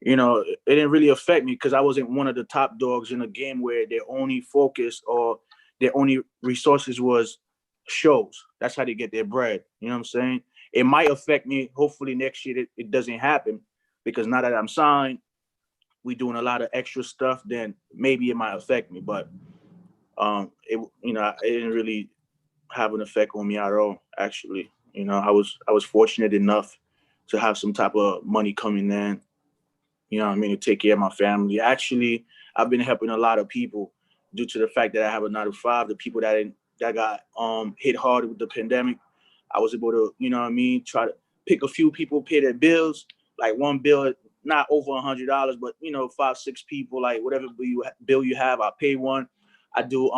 you know, it didn't really affect me because I wasn't one of the top dogs in a game where their only focus or their only resources was shows. That's how they get their bread. You know what I'm saying? It might affect me. Hopefully next year it doesn't happen, because now that I'm signed, we doing a lot of extra stuff. Then maybe it might affect me, but it, you know, it didn't really have an effect on me at all. Actually, you know, I was fortunate enough to have some type of money coming in, you know what I mean, to take care of my family. Actually, I've been helping a lot of people due to the fact that I have a 9 to 5. The people that got hit hard with the pandemic, I was able to, you know what I mean, try to pick a few people, pay their bills, like one bill, not over $100, but you know, 5-6 people, like whatever bill you have, I pay one. I do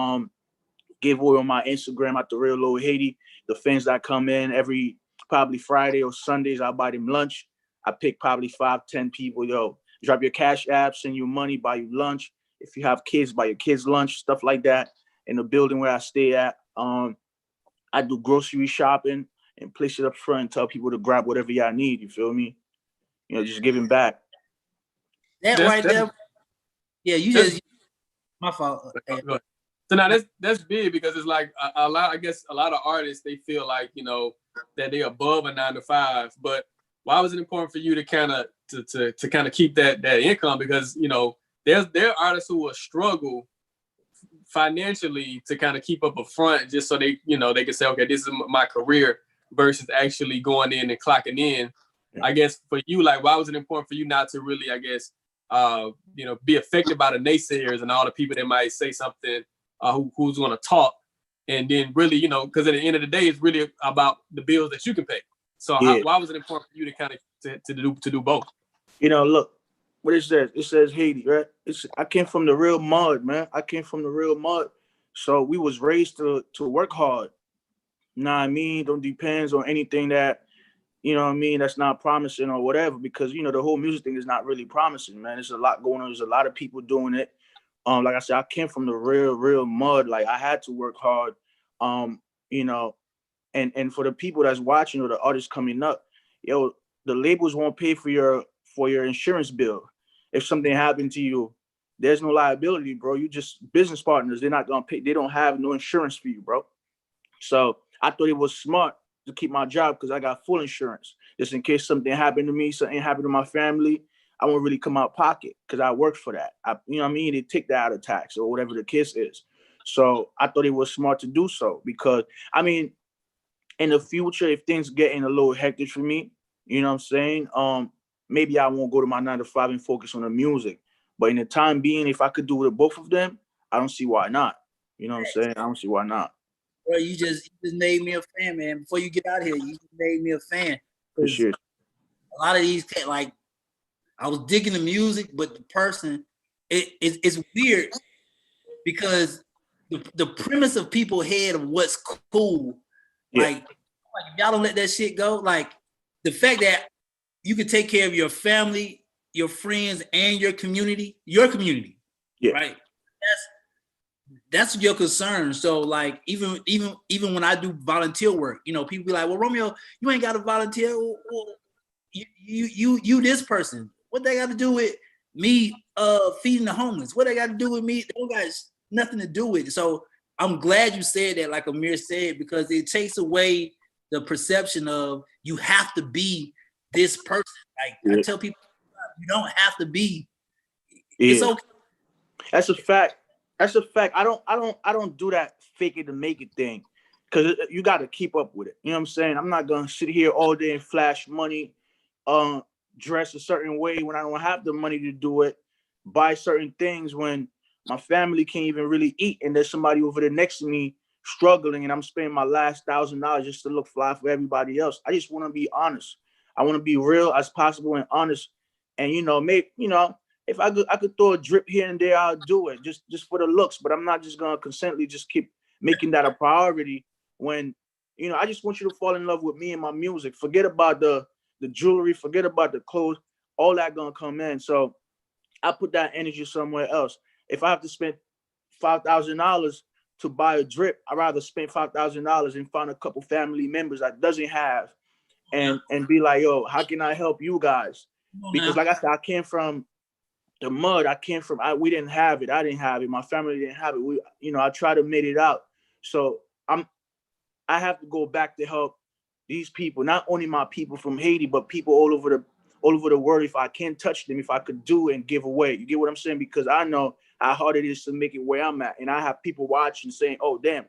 giveaway on my Instagram at the Real Low Haiti. The fans that come in every probably Friday or Sundays, I buy them lunch. I pick probably 5-10 people. Yo, drop your cash app, send you money, buy you lunch. If you have kids, buy your kids lunch, stuff like that. In the building where I stay at, I do grocery shopping and place it up front and tell people to grab whatever y'all need. You feel me? You know, just giving back. That right there. Yeah, you just my fault. So now that's big because it's like a lot. I guess a lot of artists, they feel like, you know, that they're above a 9 to 5. But why was it important for you to kind of to kind of keep that income? Because, you know, there are artists who will struggle financially to kind of keep up a front just so they, you know, they can say, okay, this is my career, versus actually going in and clocking in. Yeah. I guess for you, like, why was it important for you not to really, I guess, you know, be affected by the naysayers and all the people that might say something, who's going to talk, and then really, you know, because at the end of the day, it's really about the bills that you can pay. So yeah. Why was it important for you to kind of to do both? You know, look, what it says Haiti, right? I came from the real mud, man. I came from the real mud. So we was raised to work hard. You know what I mean? Don't depends on anything that, you know what I mean, that's not promising or whatever, because, you know, the whole music thing is not really promising, man. There's a lot going on. There's a lot of people doing it. Like I said, I came from the real mud. Like, I had to work hard. You know, and for the people that's watching or the artists coming up, yo, the labels won't pay for your insurance bill. If something happened to you, there's no liability, bro. You just business partners. They're not gonna pay. They don't have no insurance for you, bro. So I thought it was smart to keep my job because I got full insurance, just in case something happened to me, something happened to my family. I won't really come out of pocket because I worked for that. You know what I mean? They take that out of tax or whatever the case is. So I thought it was smart to do so because, I mean, in the future, if things getting a little hectic for me, you know what I'm saying? Maybe I won't go to my 9 to 5 and focus on the music. But in the time being, if I could do it with both of them, I don't see why not. You know what I'm saying? I don't see why not. Bro, you just made me a fan, man. Before you get out of here, you just made me a fan. For sure. A lot of these, like, I was digging the music, but the person, it's weird because the premise of people's head of what's cool, like if y'all don't let that shit go, like the fact that you can take care of your family, your friends, and your community, right? That's your concern. So like even when I do volunteer work, you know, people be like, well, Romeo, you ain't got to volunteer. Well, you this person. What they got to do with me feeding the homeless? What they got to do with me? They don't got nothing to do with it. So I'm glad you said that, like Amir said, because it takes away the perception of you have to be this person. Like I tell people, you don't have to be. It's okay. That's a fact. That's a fact. I don't do that fake it to make it thing, because you got to keep up with it. You know what I'm saying? I'm not gonna sit here all day and flash money, dress a certain way when I don't have the money to do it, buy certain things when my family can't even really eat, and there's somebody over there next to me struggling, and I'm spending my last $1,000 just to look fly for everybody else. I just want to be honest. I want to be real as possible and honest and make if I could throw a drip here and there, I'll do it just for the looks. But I'm not just gonna consistently just keep making that a priority when I just want you to fall in love with me and my music. Forget about the jewelry, forget about the clothes, all that gonna come in. So I put that energy somewhere else. If I have to spend $5,000 to buy a drip, I'd rather spend $5,000 and find a couple family members that doesn't have, and be like, yo, how can I help you guys? Because like I said, I came from the mud. We didn't have it. I didn't have it. My family didn't have it. I try to make it out. So I have to go back to help these people, not only my people from Haiti, but people all over the world. If I can touch them, if I could do and give away, you get what I'm saying? Because I know how hard it is to make it where I'm at. And I have people watching saying, oh, damn,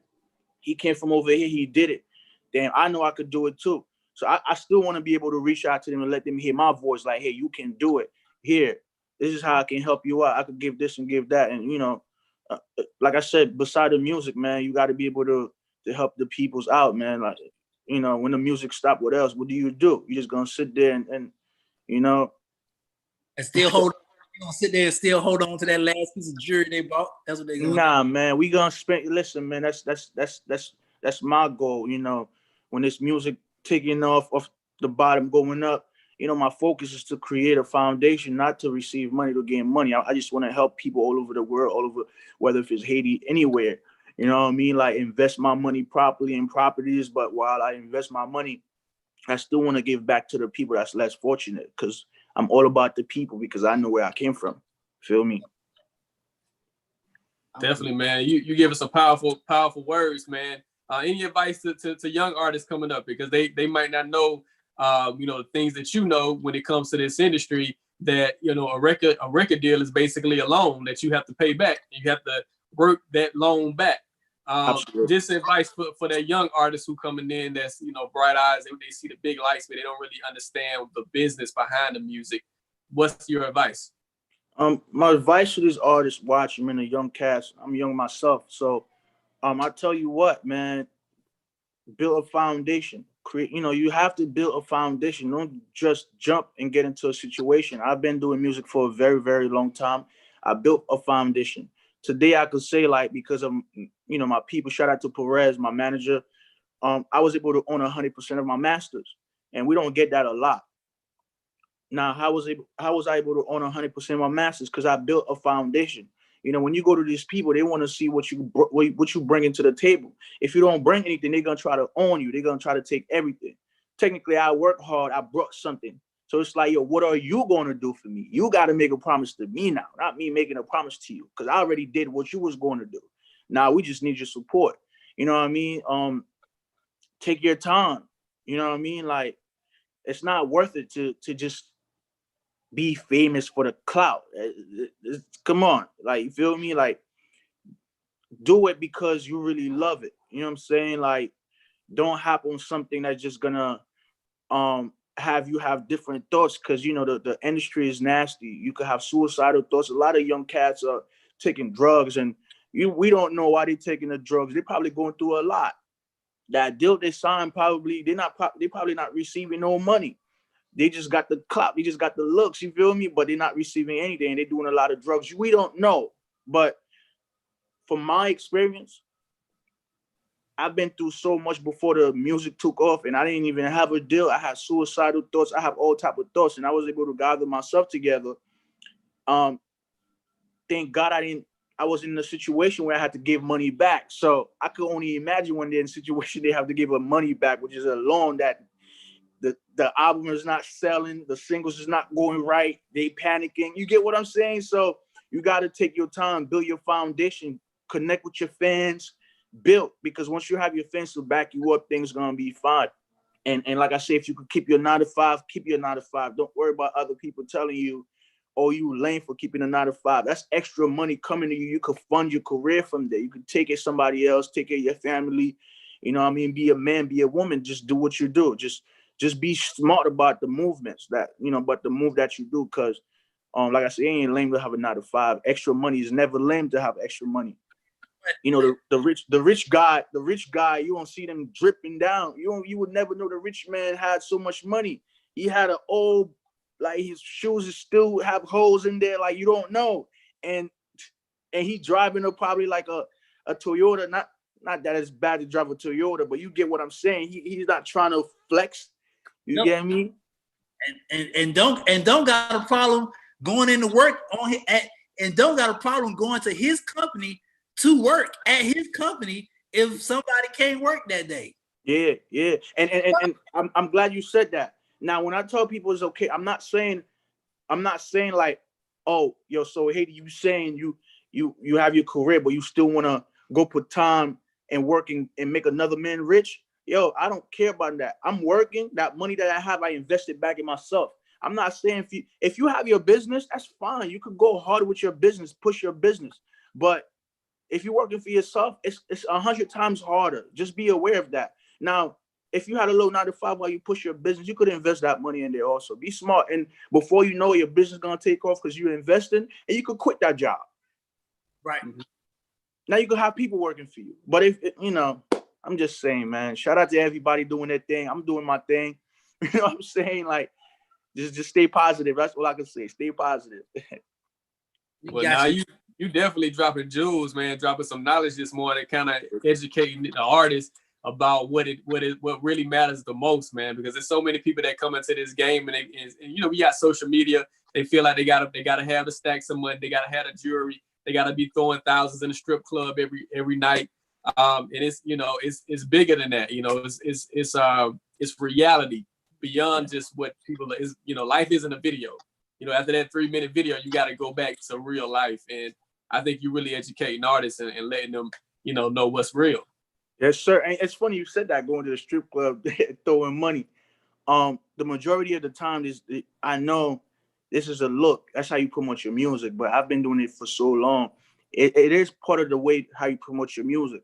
he came from over here. He did it. Damn, I know I could do it too. So I still want to be able to reach out to them and let them hear my voice. Like, hey, you can do it. Here, this is how I can help you out. I could give this and give that. And, like I said, beside the music, man, you got to be able to help the peoples out, man. Like, when the music stop, what else? What do? You just gonna sit there and still hold on. You gonna sit there and still hold on to that last piece of jewelry they bought? That's what they gonna Nah, man, we gonna spend. Listen, man, that's my goal. When this music taking off the bottom, going up, my focus is to create a foundation, not to receive money to gain money. I just want to help people all over the world, all over, whether if it's Haiti, anywhere. You know what I mean? Like, invest my money properly in properties, but while I invest my money, I still want to give back to the people that's less fortunate, because I'm all about the people, because I know where I came from. Feel me? Definitely, man. You give us some powerful words, man. Any advice to young artists coming up, because they might not know the things that when it comes to this industry, that a record deal is basically a loan that you have to pay back. You have to work that loan back. Just advice for that young artist who coming in that's bright eyes, and they see the big lights, but they don't really understand the business behind the music. What's your advice? My advice to these artists watching, man, the young cats. I'm young myself, so I tell you what, man, build a foundation. Create, you have to build a foundation. Don't just jump and get into a situation. I've been doing music for a very, very long time. I built a foundation. Today I could say, like, because of my people, shout out to Perez, my manager, I was able to own 100% of my masters, and we don't get that a lot. Now, how was I able to own 100% of my masters? Because I built a foundation. When you go to these people, they want to see what you bring into the table. If you don't bring anything, they're gonna try to own you. They're gonna try to take everything. Technically, I work hard. I brought something. So it's like, yo, what are you gonna do for me? You got to make a promise to me now, not me making a promise to you, because I already did what you was going to do. Now we just need your support. You know what I mean? Take your time. You know what I mean? Like, it's not worth it to just be famous for the clout. Come on, like, you feel me? Like, do it because you really love it. You know what I'm saying? Like, don't hop on something that's just gonna have you have different thoughts, because the industry is nasty. You could have suicidal thoughts. A lot of young cats are taking drugs, and we don't know why they're taking the drugs. They're probably going through a lot. That deal they signed, they probably not receiving no money. They just got the clout. They just got the looks. You feel me? But they're not receiving anything. They're doing a lot of drugs. We don't know. But from my experience, I've been through so much before the music took off, and I didn't even have a deal. I had suicidal thoughts. I have all type of thoughts, and I was able to gather myself together. Thank God I was in a situation where I had to give money back. So I could only imagine when they're in a situation they have to give a money back, which is a loan that the album is not selling, the singles is not going right, they panicking. You get what I'm saying? So you got to take your time, build your foundation, connect with your fans, build, because once you have your fans to back you up, things gonna be fine. And like I say, if you could keep your 9 to 5, keep your 9 to 5. Don't worry about other people telling you, oh, you lame for keeping a 9 to 5. That's extra money coming to you. You could fund your career from there. You could take care of somebody else, take care of your family. You know what I mean? Be a man, be a woman. Just do what you do. Just be smart about the movements but the move that you do, because like I said, it ain't lame to have a 9 to 5. Extra money is never lame to have extra money. The rich guy, you don't see them dripping down. You would never know the rich man had so much money. He had an old like his shoes is still have holes in there, like you don't know. And he driving a probably like a Toyota, not that it's bad to drive a Toyota, but you get what I'm saying. He's not trying to flex. You get me? And don't got a problem going into work on his, and don't got a problem going to his company to work at his company if somebody can't work that day. Yeah. And I'm glad you said that. Now, when I tell people it's okay, I'm not saying like, oh, yo, so Haiti, you saying you have your career, but you still want to go put time and working and make another man rich. Yo, I don't care about that. I'm working. That money that I have, I invested back in myself. I'm not saying if you have your business, that's fine. You could go hard with your business, push your business. But if you're working for yourself, it's 100 times harder. Just be aware of that. Now, if you had a little 9 to 5 while you push your business, you could invest that money in there also. Be smart. And before you know it, your business is going to take off because you're investing, and you could quit that job. Right. Now you could have people working for you. But if, I'm just saying, man, shout out to everybody doing their thing. I'm doing my thing. You know what I'm saying? Like, just stay positive. That's all I can say. Stay positive. Well, now you definitely dropping jewels, man. Dropping some knowledge this morning, kind of educating the artists about what really matters the most, man. Because there's so many people that come into this game, and we got social media. They feel like they gotta have the stacks of money. They gotta have the jewelry. They gotta be throwing thousands in the strip club every night. And it's bigger than that. It's reality beyond just what people is. Life isn't a video. After that 3-minute video, you got to go back to real life. And I think you're really educating artists and letting them, know what's real. Yes, sir. And it's funny you said that, going to the strip club, throwing money. The majority of the time I know this is a look. That's how you promote your music. But I've been doing it for so long. It is part of the way how you promote your music.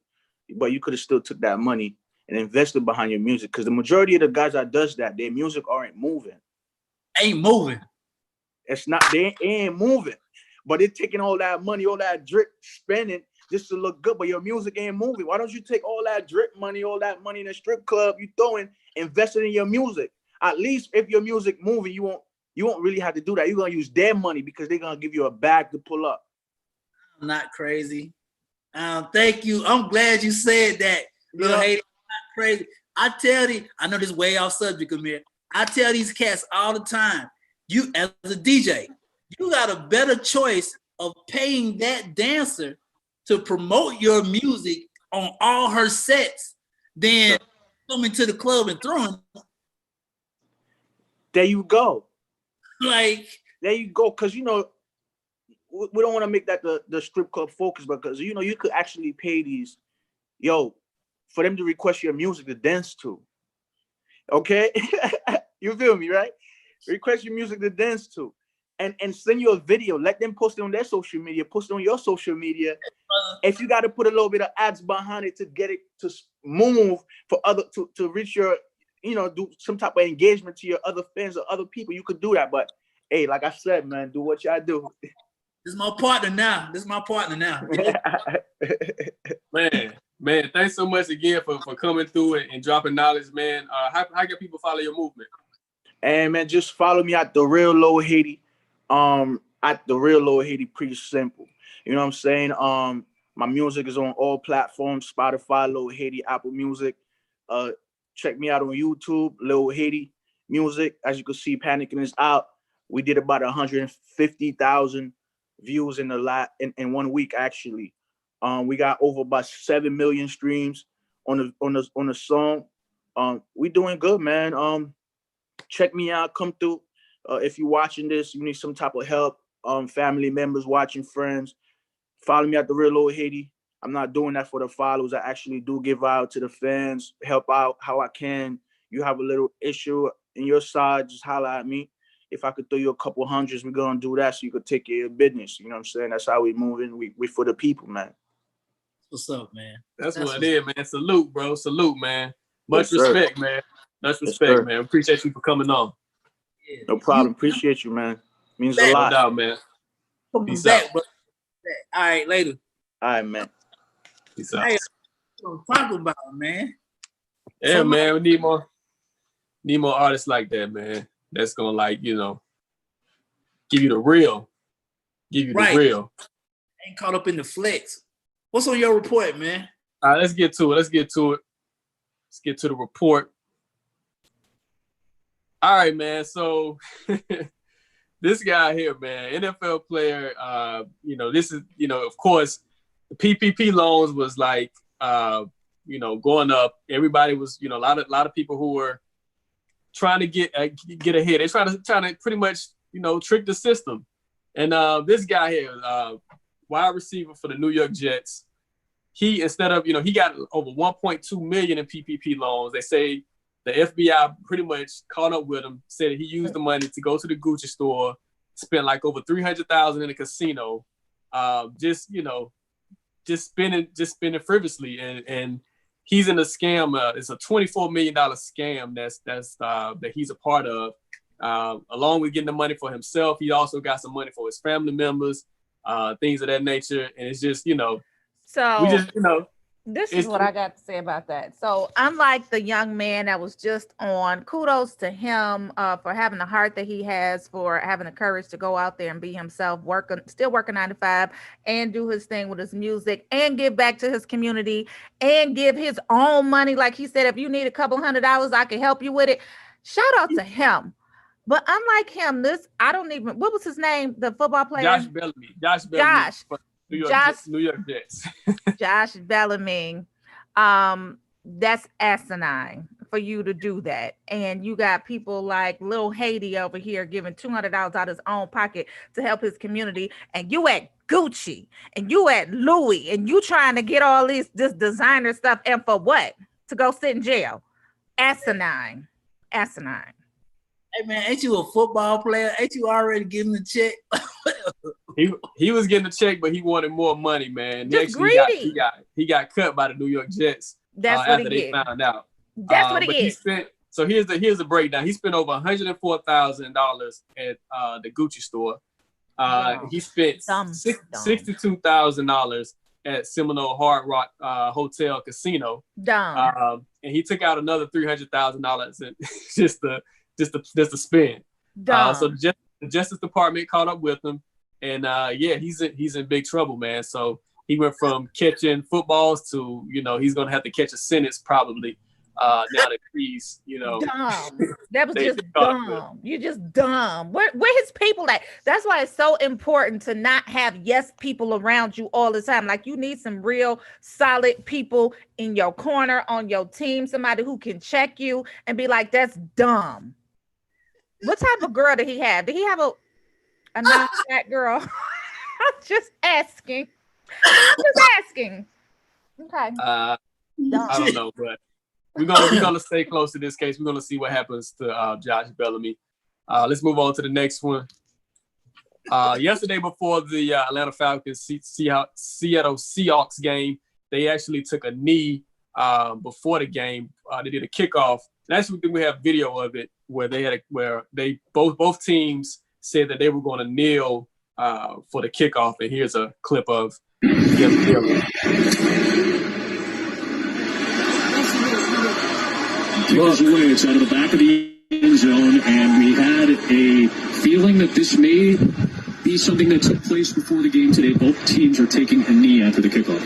But you could have still took that money and invested behind your music. Because the majority of the guys that does that, their music aren't moving. Ain't moving. It's not, they ain't moving, but they're taking all that money, all that drip, spending just to look good, but your music ain't moving. Why don't you take all that drip money, all that money in the strip club you throwing, invest it in your music? At least if your music moving, you won't really have to do that. You're gonna use their money because they're gonna give you a bag to pull up. I'm not crazy. Thank you. I'm glad you said that. Little Haiti, I'm not crazy. I know this is way off subject, Amir. I tell these cats all the time. You, as a DJ, you got a better choice of paying that dancer to promote your music on all her sets than coming to the club and throwing. There you go. Like, there you go. Because, we don't want to make that the strip club focus, because, you could actually pay these, for them to request your music to dance to. Okay? You feel me, right? Request your music to dance to, and send you a video. Let them post it on their social media. Post it on your social media. If you got to put a little bit of ads behind it to get it to move for to reach your, do some type of engagement to your other fans or other people, you could do that. But hey, like I said, man, do what y'all do. This is my partner now. Man, thanks so much again for coming through and dropping knowledge, man. How can people follow your movement? And man, just follow me at The Real Low Haiti. At The Real Low Haiti, pretty simple. You know what I'm saying? My music is on all platforms: Spotify, Low Haiti, Apple Music. Check me out on YouTube, Low Haiti Music. As you can see, Panicking is out. We did about 150,000 views in 1 week, actually. We got over about 7 million streams on the song. We doing good, man. Check me out. Come through. If you're watching this, you need some type of help. Family members watching, friends. Follow me at The Real Old Haiti. I'm not doing that for the followers. I actually do give out to the fans, help out how I can. You have a little issue in your side, just holler at me. If I could throw you a couple hundreds, we're gonna do that so you could take care of business. You know what I'm saying? That's how we moving. We for the people, man. What's up, man? That's what it is, man. Salute, bro. Salute, man. Much respect, man. Much respect, man. Appreciate you for coming on. Yeah. No problem. Appreciate you, man. Means a lot. No doubt, man. Peace out. Bro. All right, later. All right, man. Peace out. Hey, talk about, man. Yeah, man. We need more artists like that, man. That's gonna Give you the real. Give you the real. Ain't caught up in the flex. What's on your report, man? All right, let's get to it. Let's get to the report. All right, man. So this guy here, man, NFL player, this is, of course, the PPP loans was like, going up. Everybody was, a lot of people who were trying to get ahead. They're trying to pretty much, trick the system. And this guy here, wide receiver for the New York Jets, he, instead of, he got over 1.2 million in PPP loans. They say the FBI pretty much caught up with him, said that he used the money to go to the Gucci store, spent like over $300,000 in a casino, just spending frivolously, and he's in a scam. It's a $24 million scam that he's a part of. Along with getting the money for himself, he also got some money for his family members, things of that nature, and it's just So we just this is what I got to say about that. So unlike the young man that was just on, kudos to him for having the heart that he has, for having the courage to go out there and be himself, still working 9 to 5 and do his thing with his music and give back to his community and give his own money. Like he said, if you need a couple $100, I can help you with it. Shout out to him. But unlike him, what was his name? The football player? Josh Bellamy. New York Jets. Josh Bellamy. That's asinine for you to do that. And you got people like Lil Haiti over here giving $200 out of his own pocket to help his community. And you at Gucci and you at Louis and you trying to get all this designer stuff. And for what? To go sit in jail. Asinine. Hey man, ain't you a football player? Ain't you already getting the check? He was getting the check, but he wanted more money, man. Just greedy. He got cut by the New York Jets. That's what after he they found out. That's what he spent. So here's the breakdown. He spent over $104,000 at the Gucci store. Wow. He spent $62,000 at Seminole Hard Rock Hotel Casino. Dumb. And he took out another $300,000 and just to spend. So the Justice Department caught up with him, and he's in big trouble, man. So he went from catching footballs to he's gonna have to catch a sentence probably. Now that he's dumb. That was just dumb. You're just dumb. Where his people at? That's why it's so important to not have yes people around you all the time. Like you need some real solid people in your corner on your team, somebody who can check you and be like, that's dumb. What type of girl did he have? Did he have a non-fat girl? I'm just asking. Okay. I don't know, but we're gonna stay close to this case. We're gonna see what happens to Josh Bellamy. Let's move on to the next one. Yesterday, before the Atlanta Falcons Seattle Seahawks game, they actually took a knee before the game. They did a kickoff. And actually, we have video of it where they both teams said that they were going to kneel for the kickoff. And here's a clip of them kneeling. Throws away. It's out of the back of the end zone, and we had a feeling that this may be something that took place before the game today. Both teams are taking a knee after the kickoff.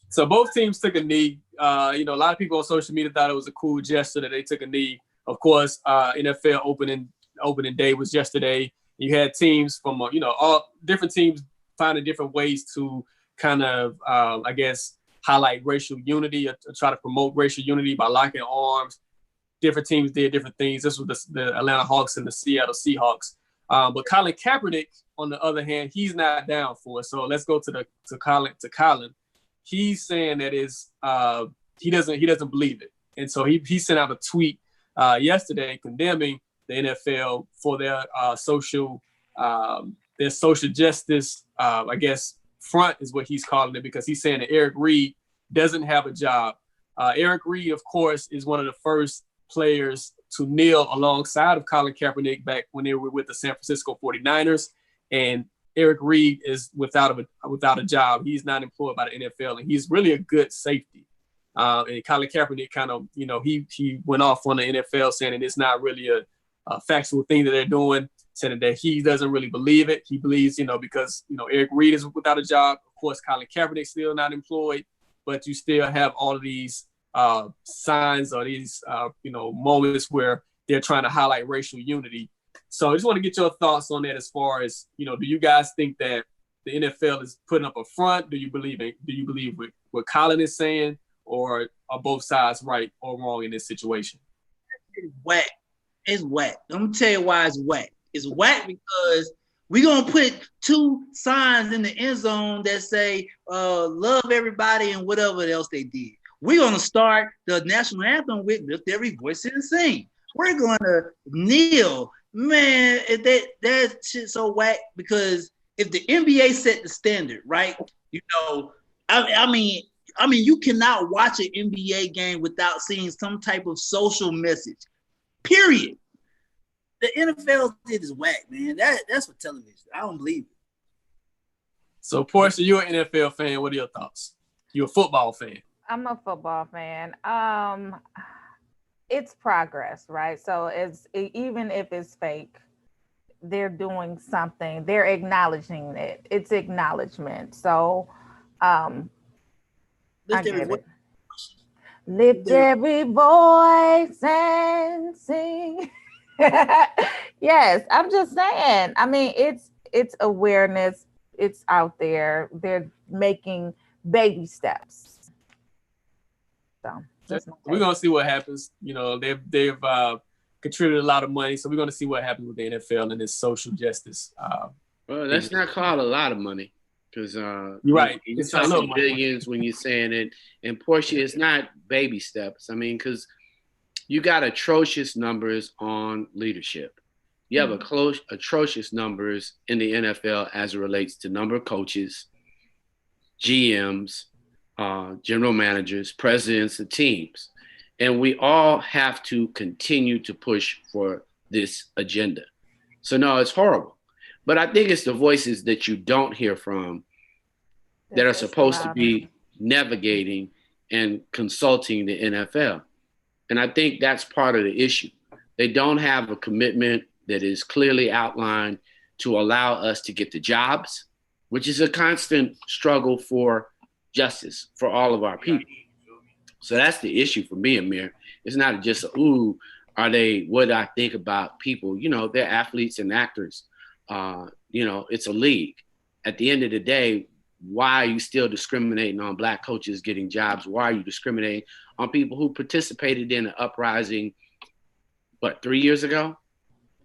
So both teams took a knee. A lot of people on social media thought it was a cool gesture that they took a knee. Of course, NFL opening day was yesterday. You had teams from all different teams finding different ways to kind of highlight racial unity or try to promote racial unity by locking arms. Different teams did different things. This was the Atlanta Hawks and the Seattle Seahawks. But Colin Kaepernick, on the other hand, he's not down for it. So let's go to Colin. He's saying that he doesn't believe it, and so he sent out a tweet yesterday condemning the NFL for their social justice front is what he's calling it, because he's saying that Eric Reid doesn't have a job. Eric Reid, of course, is one of the first players to kneel alongside of Colin Kaepernick back when they were with the San Francisco 49ers, and Eric Reid is without a job. He's not employed by the NFL, and he's really a good safety. And Colin Kaepernick kind of, he went off on the NFL saying that it's not really a factual thing that they're doing, saying that he doesn't really believe it. He believes, because, Eric Reed is without a job. Of course, Colin Kaepernick still not employed, but you still have all of these signs or these, moments where they're trying to highlight racial unity. So I just want to get your thoughts on that as far as, do you guys think that the NFL is putting up a front? Do you believe what Colin is saying, or are both sides right or wrong in this situation? It's whack. It's whack. I'm gonna tell you why it's whack. It's whack because we're gonna put 2 signs in the end zone that say love everybody and whatever else they did. We're gonna start the national anthem with lift every voice and sing. We're gonna kneel. Man, that shit's so whack because if the NBA set the standard, right? I mean, you cannot watch an NBA game without seeing some type of social message. Period. The NFL did is whack, man. That's for television. I don't believe it. So, Portia, you're an NFL fan. What are your thoughts? You're a football fan. I'm a football fan. It's progress, right? So even if it's fake, they're doing something. They're acknowledging it. It's acknowledgement. So I get it. Lift every voice and sing. Yes, I'm just saying. I mean, it's awareness. It's out there. They're making baby steps. So we're gonna see what happens. They've contributed a lot of money, so we're gonna see what happens with the NFL and this social justice. Well, that's not called a lot of money because you're right. It's talking billions when you're saying it. And Portia, it's not baby steps. I mean, because you got atrocious numbers on leadership. You have atrocious numbers in the NFL as it relates to number of coaches, GMs, general managers, presidents of teams. And we all have to continue to push for this agenda. So no, it's horrible. But I think it's the voices that you don't hear from that are supposed to be navigating and consulting the NFL. And I think that's part of the issue. They don't have a commitment that is clearly outlined to allow us to get the jobs, which is a constant struggle for justice for all of our people. So that's the issue for me, Amir. It's not just, what I think about people. They're athletes and actors. It's a league. At the end of the day, why are you still discriminating on Black coaches getting jobs? Why are you discriminating on people who participated in an uprising, 3 years ago?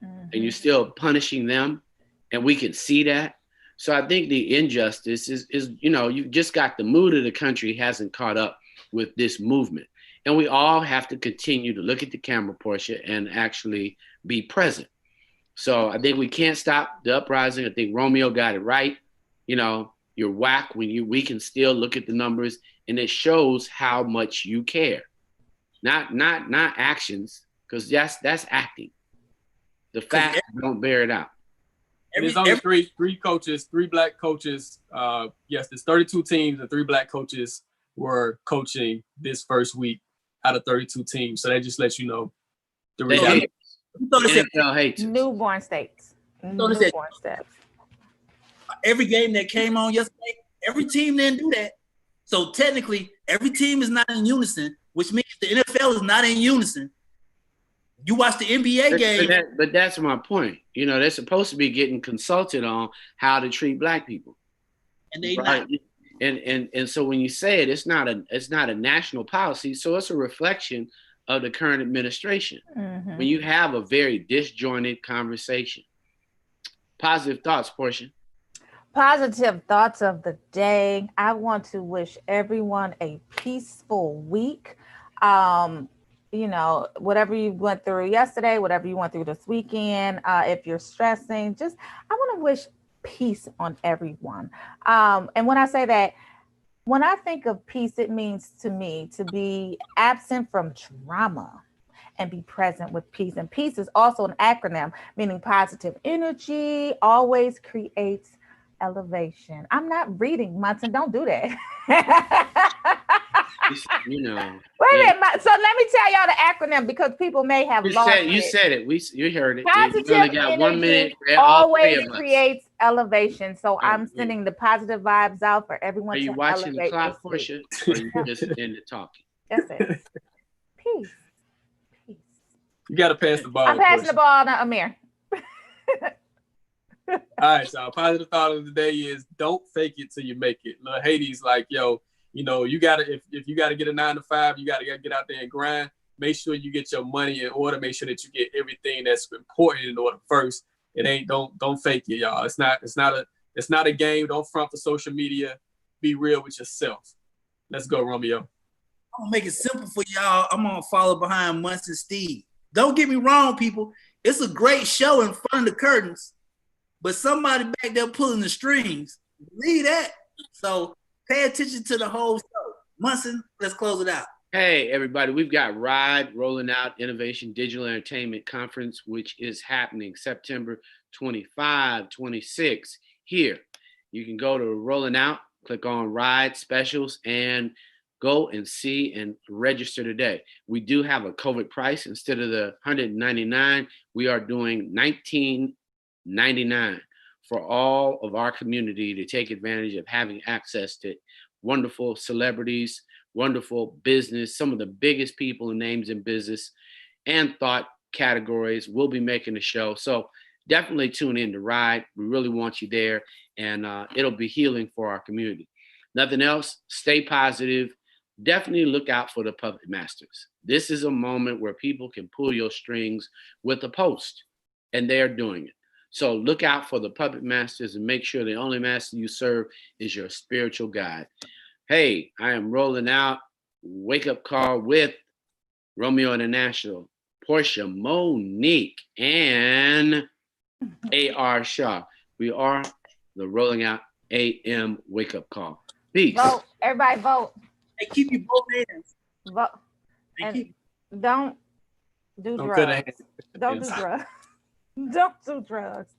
Mm-hmm. And you're still punishing them, and we can see that. So I think the injustice is you've just got the mood of the country hasn't caught up with this movement. And we all have to continue to look at the camera, Portia, and actually be present. So I think we can't stop the uprising. I think Romeo got it right. You're whack when we can still look at the numbers, and it shows how much you care. Not actions, because that's acting. The facts don't bear it out. There's only three coaches, 3 Black coaches. Yes, there's 32 teams, and 3 Black coaches were coaching this first week out of 32 teams. So that just lets you know the reality. Newborn states. Newborn states. Every game that came on yesterday, every team didn't do that. So technically, every team is not in unison, which means the NFL is not in unison. You watch the NBA game. But that's my point. They're supposed to be getting consulted on how to treat Black people. And they not. And so when you say it, it's not a national policy. So it's a reflection of the current administration. Mm-hmm. When you have a very disjointed conversation. Positive thoughts, Portia. Positive thoughts of the day. I want to wish everyone a peaceful week. Whatever you went through yesterday, whatever you went through this weekend, if you're stressing, I want to wish peace on everyone. And when I say that, when I think of peace, it means to me to be absent from drama and be present with peace. And peace is also an acronym, meaning positive energy always creates elevation. I'm not reading Munson. Don't do that. You know. Wait a minute. So let me tell y'all the acronym because people may have You lost said, you it. said it. You heard it. Positive You only got 1 minute energy for all three always of us. creates elevation. So Right, I'm sending the positive vibes out for everyone Are you to watching the elevate clock, this week. Portia? Or are you just in the talking? That's it. Peace. Peace. You got to pass the ball. I'm passing the ball to Amir. All right, so our positive thought of the day is don't fake it till you make it. Lil Hades, like, yo, you know, you gotta if you gotta get a 9 to 5, you gotta get out there and grind. Make sure you get your money in order. Make sure that you get everything that's important in order first. It ain't don't fake it, y'all. It's not a game. Don't front for social media. Be real with yourself. Let's go, Romeo. I'm gonna make it simple for y'all. I'm gonna follow behind Munson Steve. Don't get me wrong, people. It's a great show in front of the curtains, but somebody back there pulling the strings. Believe that. So pay attention to the whole show. Munson, let's close it out. Hey, everybody, we've got RIDE, Rolling Out Innovation Digital Entertainment Conference, which is happening September 25, 26 here. You can go to Rolling Out, click on RIDE Specials, and go and see and register today. We do have a COVID price. Instead of the $199, we are doing $19.99 for all of our community to take advantage of having access to wonderful celebrities, wonderful business, some of the biggest people and names in business and thought categories will be making the show. So definitely tune in to RIDE. We really want you there, and it'll be healing for our community. Nothing else, stay positive. Definitely look out for the puppet masters. This is a moment where people can pull your strings with a post, and they're doing it. So look out for the puppet masters and make sure the only master you serve is your spiritual guide. Hey, I am rolling out Wake Up Call with Romeo International, Portia Monique, and A.R. Shaw. We are the Rolling Out AM Wake Up Call. Peace. Vote. Everybody vote. Hey, keep your both hands. Vote. And don't do drugs. Don't do drugs. Don't do drugs.